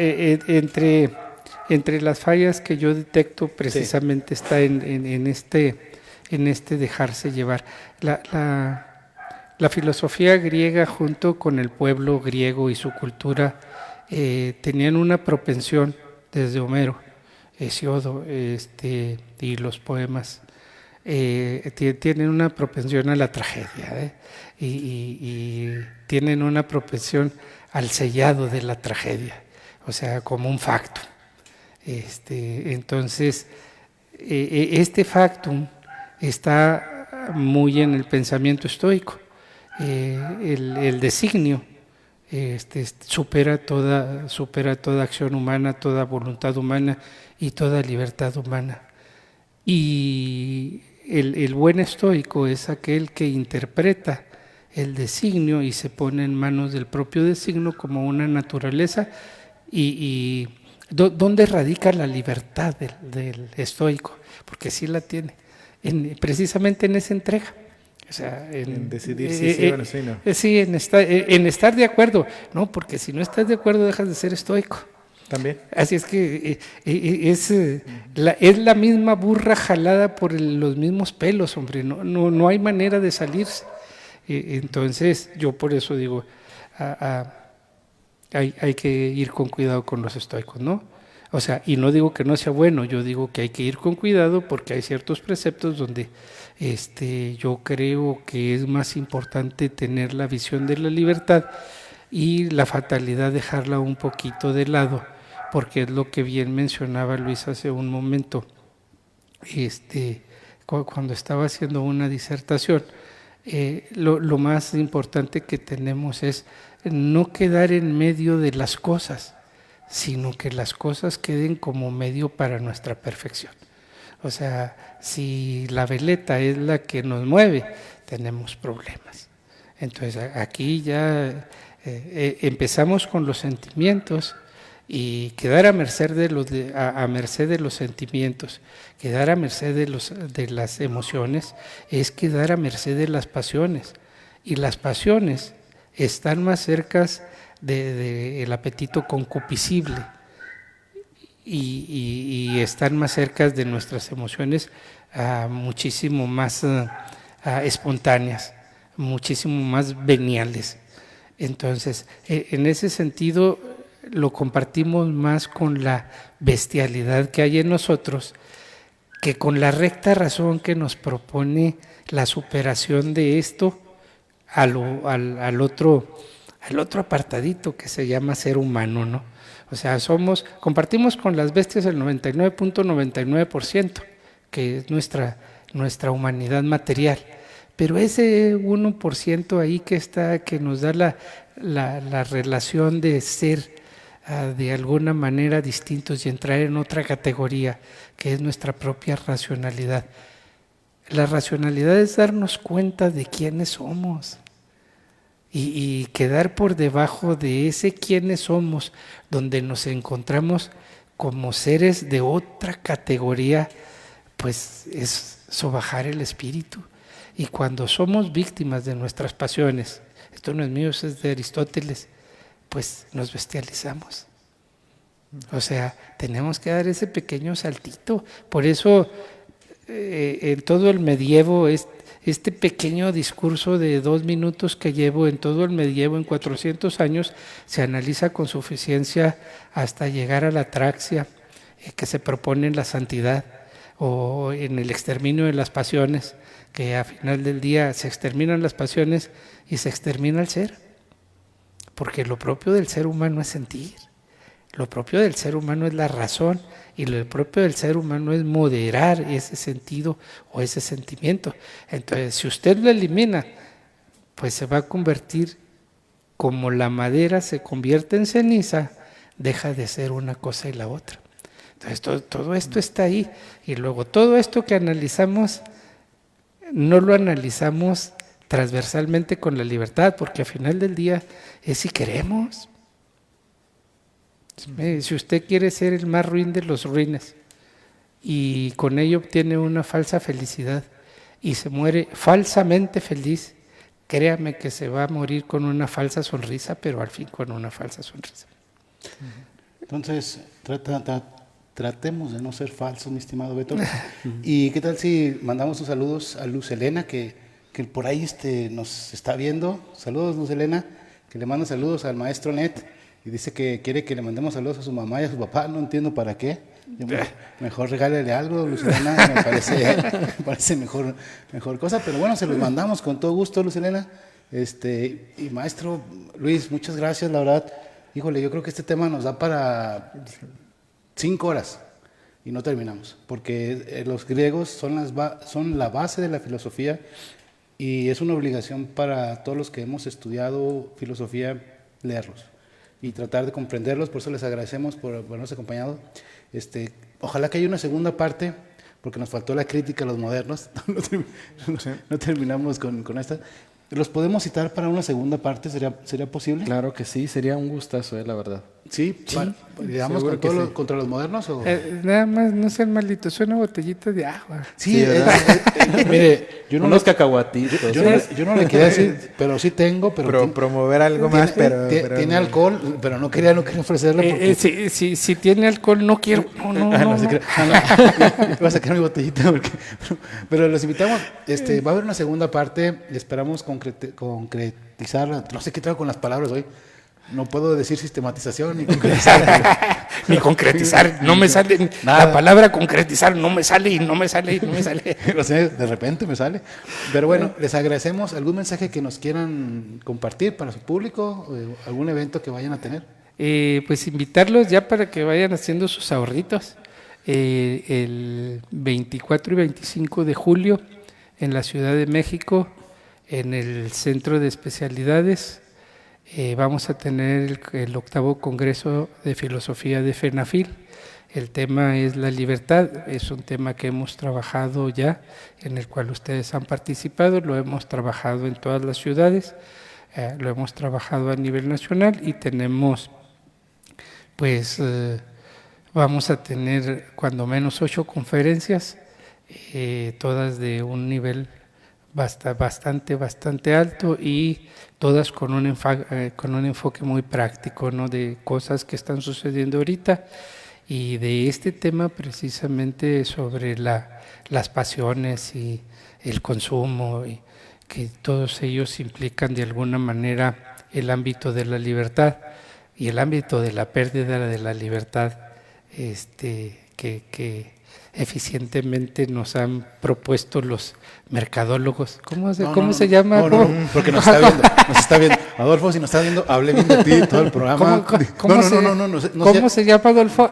entre las fallas que yo detecto precisamente está en este dejarse llevar. La filosofía griega junto con el pueblo griego y su cultura tenían una propensión desde Homero, Hesiodo, y los poemas tienen una propensión a la tragedia, y tienen una propensión al sellado de la tragedia, o sea, como un factum. Entonces, este factum está muy en el pensamiento estoico. El designio supera toda acción humana, toda voluntad humana y toda libertad humana. Y el buen estoico es aquel que interpreta el designio y se pone en manos del propio designio como una naturaleza. Y ¿dónde radica la libertad del estoico? Porque sí la tiene, precisamente en esa entrega. O sea, En decidir si sí o no, sí, no. Sí, en estar de acuerdo. No, porque si no estás de acuerdo dejas de ser estoico. También. Así es que es la misma burra jalada por los mismos pelos, hombre. No hay manera de salirse. Entonces, yo por eso digo, hay que ir con cuidado con los estoicos, ¿no? O sea, y no digo que no sea bueno, yo digo que hay que ir con cuidado porque hay ciertos preceptos donde yo creo que es más importante tener la visión de la libertad y la fatalidad dejarla un poquito de lado, porque es lo que bien mencionaba Luis hace un momento, cuando estaba haciendo una disertación. Lo más importante que tenemos es no quedar en medio de las cosas, sino que las cosas queden como medio para nuestra perfección. O sea, si la veleta es la que nos mueve, tenemos problemas. Entonces aquí ya empezamos con los sentimientos y quedar a merced de los sentimientos, quedar a merced de las emociones, es quedar a merced de las pasiones. Y las pasiones están más cercas del apetito concupiscible y están más cerca de nuestras emociones muchísimo más espontáneas, muchísimo más veniales. Entonces, en ese sentido, lo compartimos más con la bestialidad que hay en nosotros que con la recta razón que nos propone la superación de esto al otro apartadito que se llama ser humano, ¿no? O sea, compartimos con las bestias el 99.99%, que es nuestra humanidad material. Pero ese 1% ahí que nos da la relación de ser de alguna manera distintos y entrar en otra categoría, que es nuestra propia racionalidad. La racionalidad es darnos cuenta de quiénes somos. Y quedar por debajo de ese quiénes somos, donde nos encontramos como seres de otra categoría, pues es sobajar el espíritu. Y cuando somos víctimas de nuestras pasiones, esto no es mío, eso es de Aristóteles, pues nos bestializamos. O sea, tenemos que dar ese pequeño saltito. Por eso en todo el medievo, este pequeño discurso de 2 minutos que llevo en todo el medievo, en 400 años, se analiza con suficiencia hasta llegar a la atraxia que se propone en la santidad o en el exterminio de las pasiones, que a final del día se exterminan las pasiones y se extermina el ser, porque lo propio del ser humano es sentir. Lo propio del ser humano es la razón y lo propio del ser humano es moderar ese sentido o ese sentimiento. Entonces, si usted lo elimina, pues se va a convertir, como la madera se convierte en ceniza, deja de ser una cosa y la otra. Entonces, todo esto está ahí. Y luego todo esto que analizamos, no lo analizamos transversalmente con la libertad, porque al final del día es si queremos. Si usted quiere ser el más ruin de los ruines y con ello obtiene una falsa felicidad y se muere falsamente feliz, créame que se va a morir con una falsa sonrisa, pero al fin con una falsa sonrisa. Entonces, tratemos de no ser falsos, mi estimado Beto. ¿Y qué tal si mandamos un saludos a Luz Helena, que por ahí nos está viendo? Saludos, Luz Helena, que le manda saludos al maestro Net. Y dice que quiere que le mandemos saludos a su mamá y a su papá, no entiendo para qué. Mejor regálele algo, Lucelena, me parece mejor cosa, pero bueno, se los mandamos con todo gusto, Lucelena. Y maestro Luis, muchas gracias, la verdad. Híjole, yo creo que este tema nos da para 5 horas y no terminamos, porque los griegos son la base de la filosofía y es una obligación para todos los que hemos estudiado filosofía leerlos y tratar de comprenderlos. Por eso les agradecemos por habernos acompañado. Ojalá que haya una segunda parte, porque nos faltó la crítica a los modernos. No terminamos con esta. ¿Los podemos citar para una segunda parte? ¿Sería posible? Claro que sí, sería un gustazo, la verdad. Sí, digamos contra los modernos. ¿O? Nada más, no sean malditos, es una botellita de agua. Sí, mire, unos cacahuatitos. Yo no le quería decir, pero sí tengo. Pero promover algo más, pero tiene alcohol, pero no quería ofrecerlo. Porque... si tiene alcohol, no quiero. No. Voy a sacar mi botellita. Pero los invitamos. Va a haber una segunda parte. Esperamos concretizar. No sé qué traigo con las palabras hoy. No puedo decir sistematización ni concretizar. Ni concretizar, no me sale. Nada. La palabra concretizar no me sale. De repente me sale. Pero bueno, les agradecemos. ¿Algún mensaje que nos quieran compartir para su público? ¿Algún evento que vayan a tener? Pues invitarlos ya para que vayan haciendo sus ahorritos. El 24 y 25 de julio en la Ciudad de México, en el Centro de Especialidades, vamos a tener el 8º Congreso de Filosofía de FENAFIL. El tema es la libertad, es un tema que hemos trabajado ya, en el cual ustedes han participado, lo hemos trabajado en todas las ciudades, lo hemos trabajado a nivel nacional y tenemos, vamos a tener cuando menos 8 conferencias, todas de un nivel bastante alto y todas con un enfoque muy práctico, ¿no? De cosas que están sucediendo ahorita y de este tema precisamente sobre las pasiones y el consumo, y que todos ellos implican de alguna manera el ámbito de la libertad y el ámbito de la pérdida de la libertad que eficientemente nos han propuesto los mercadólogos. ¿Cómo se llama? No, porque nos está viendo. Adolfo, si nos está viendo, hable bien de ti todo el programa. ¿Cómo se llama Adolfo?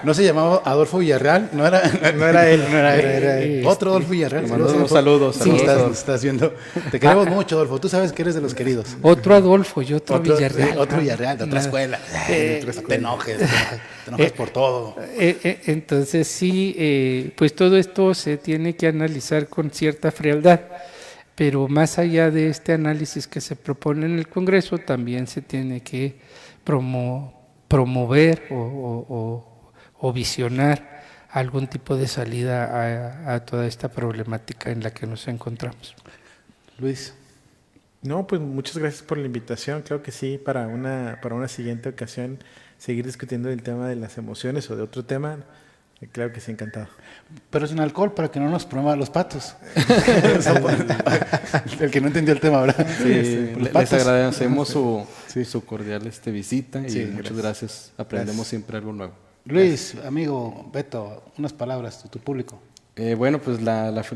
No se llamaba Adolfo Villarreal, no era él. Otro Adolfo Villarreal. Saludos. Nos estás viendo. Te queremos mucho, Adolfo. Tú sabes que eres de los queridos. Otro Adolfo y otro Villarreal. Otro Villarreal, de otra escuela. Te enojes por todo. Entonces sí, pues todo esto se tiene que analizar con cierta frialdad, pero más allá de este análisis que se propone en el Congreso, también se tiene que promover o visionar algún tipo de salida a toda esta problemática en la que nos encontramos. Luis. No, pues muchas gracias por la invitación. Creo que sí, para una siguiente ocasión seguir discutiendo el tema de las emociones o de otro tema. Claro que sí, encantado. Pero sin alcohol para que no nos promuevan los patos. El que no entendió el tema, ¿verdad? Sí, Los les patos. agradecemos su cordial visita y Sí, muchas gracias. Aprendemos siempre algo nuevo. Luis, amigo Beto, unas palabras de tu público. Bueno, pues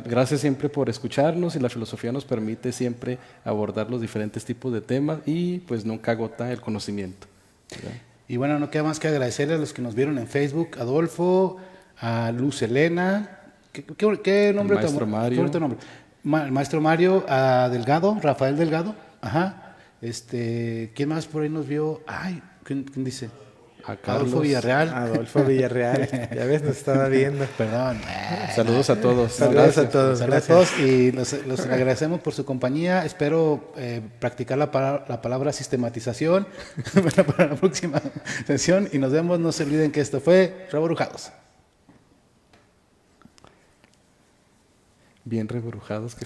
gracias siempre por escucharnos y la filosofía nos permite siempre abordar los diferentes tipos de temas y pues nunca agota el conocimiento, ¿verdad? Y bueno, no queda más que agradecerle a los que nos vieron en Facebook, Adolfo, a Luz Elena, ¿qué nombre? El maestro Mario. Qué bonito nombre. El maestro Mario, a Delgado, Rafael Delgado, ajá. ¿Quién más por ahí nos vio? Ay, ¿quién dice? A Carlos. Adolfo Villarreal. Adolfo Villarreal, ya ves, nos estaba viendo. Perdón. Saludos a todos. Saludos a todos. Saludos a todos y los agradecemos por su compañía. Espero practicar la palabra sistematización para la próxima sesión y nos vemos. No se olviden que esto fue Reborujados. Bien rebrujados que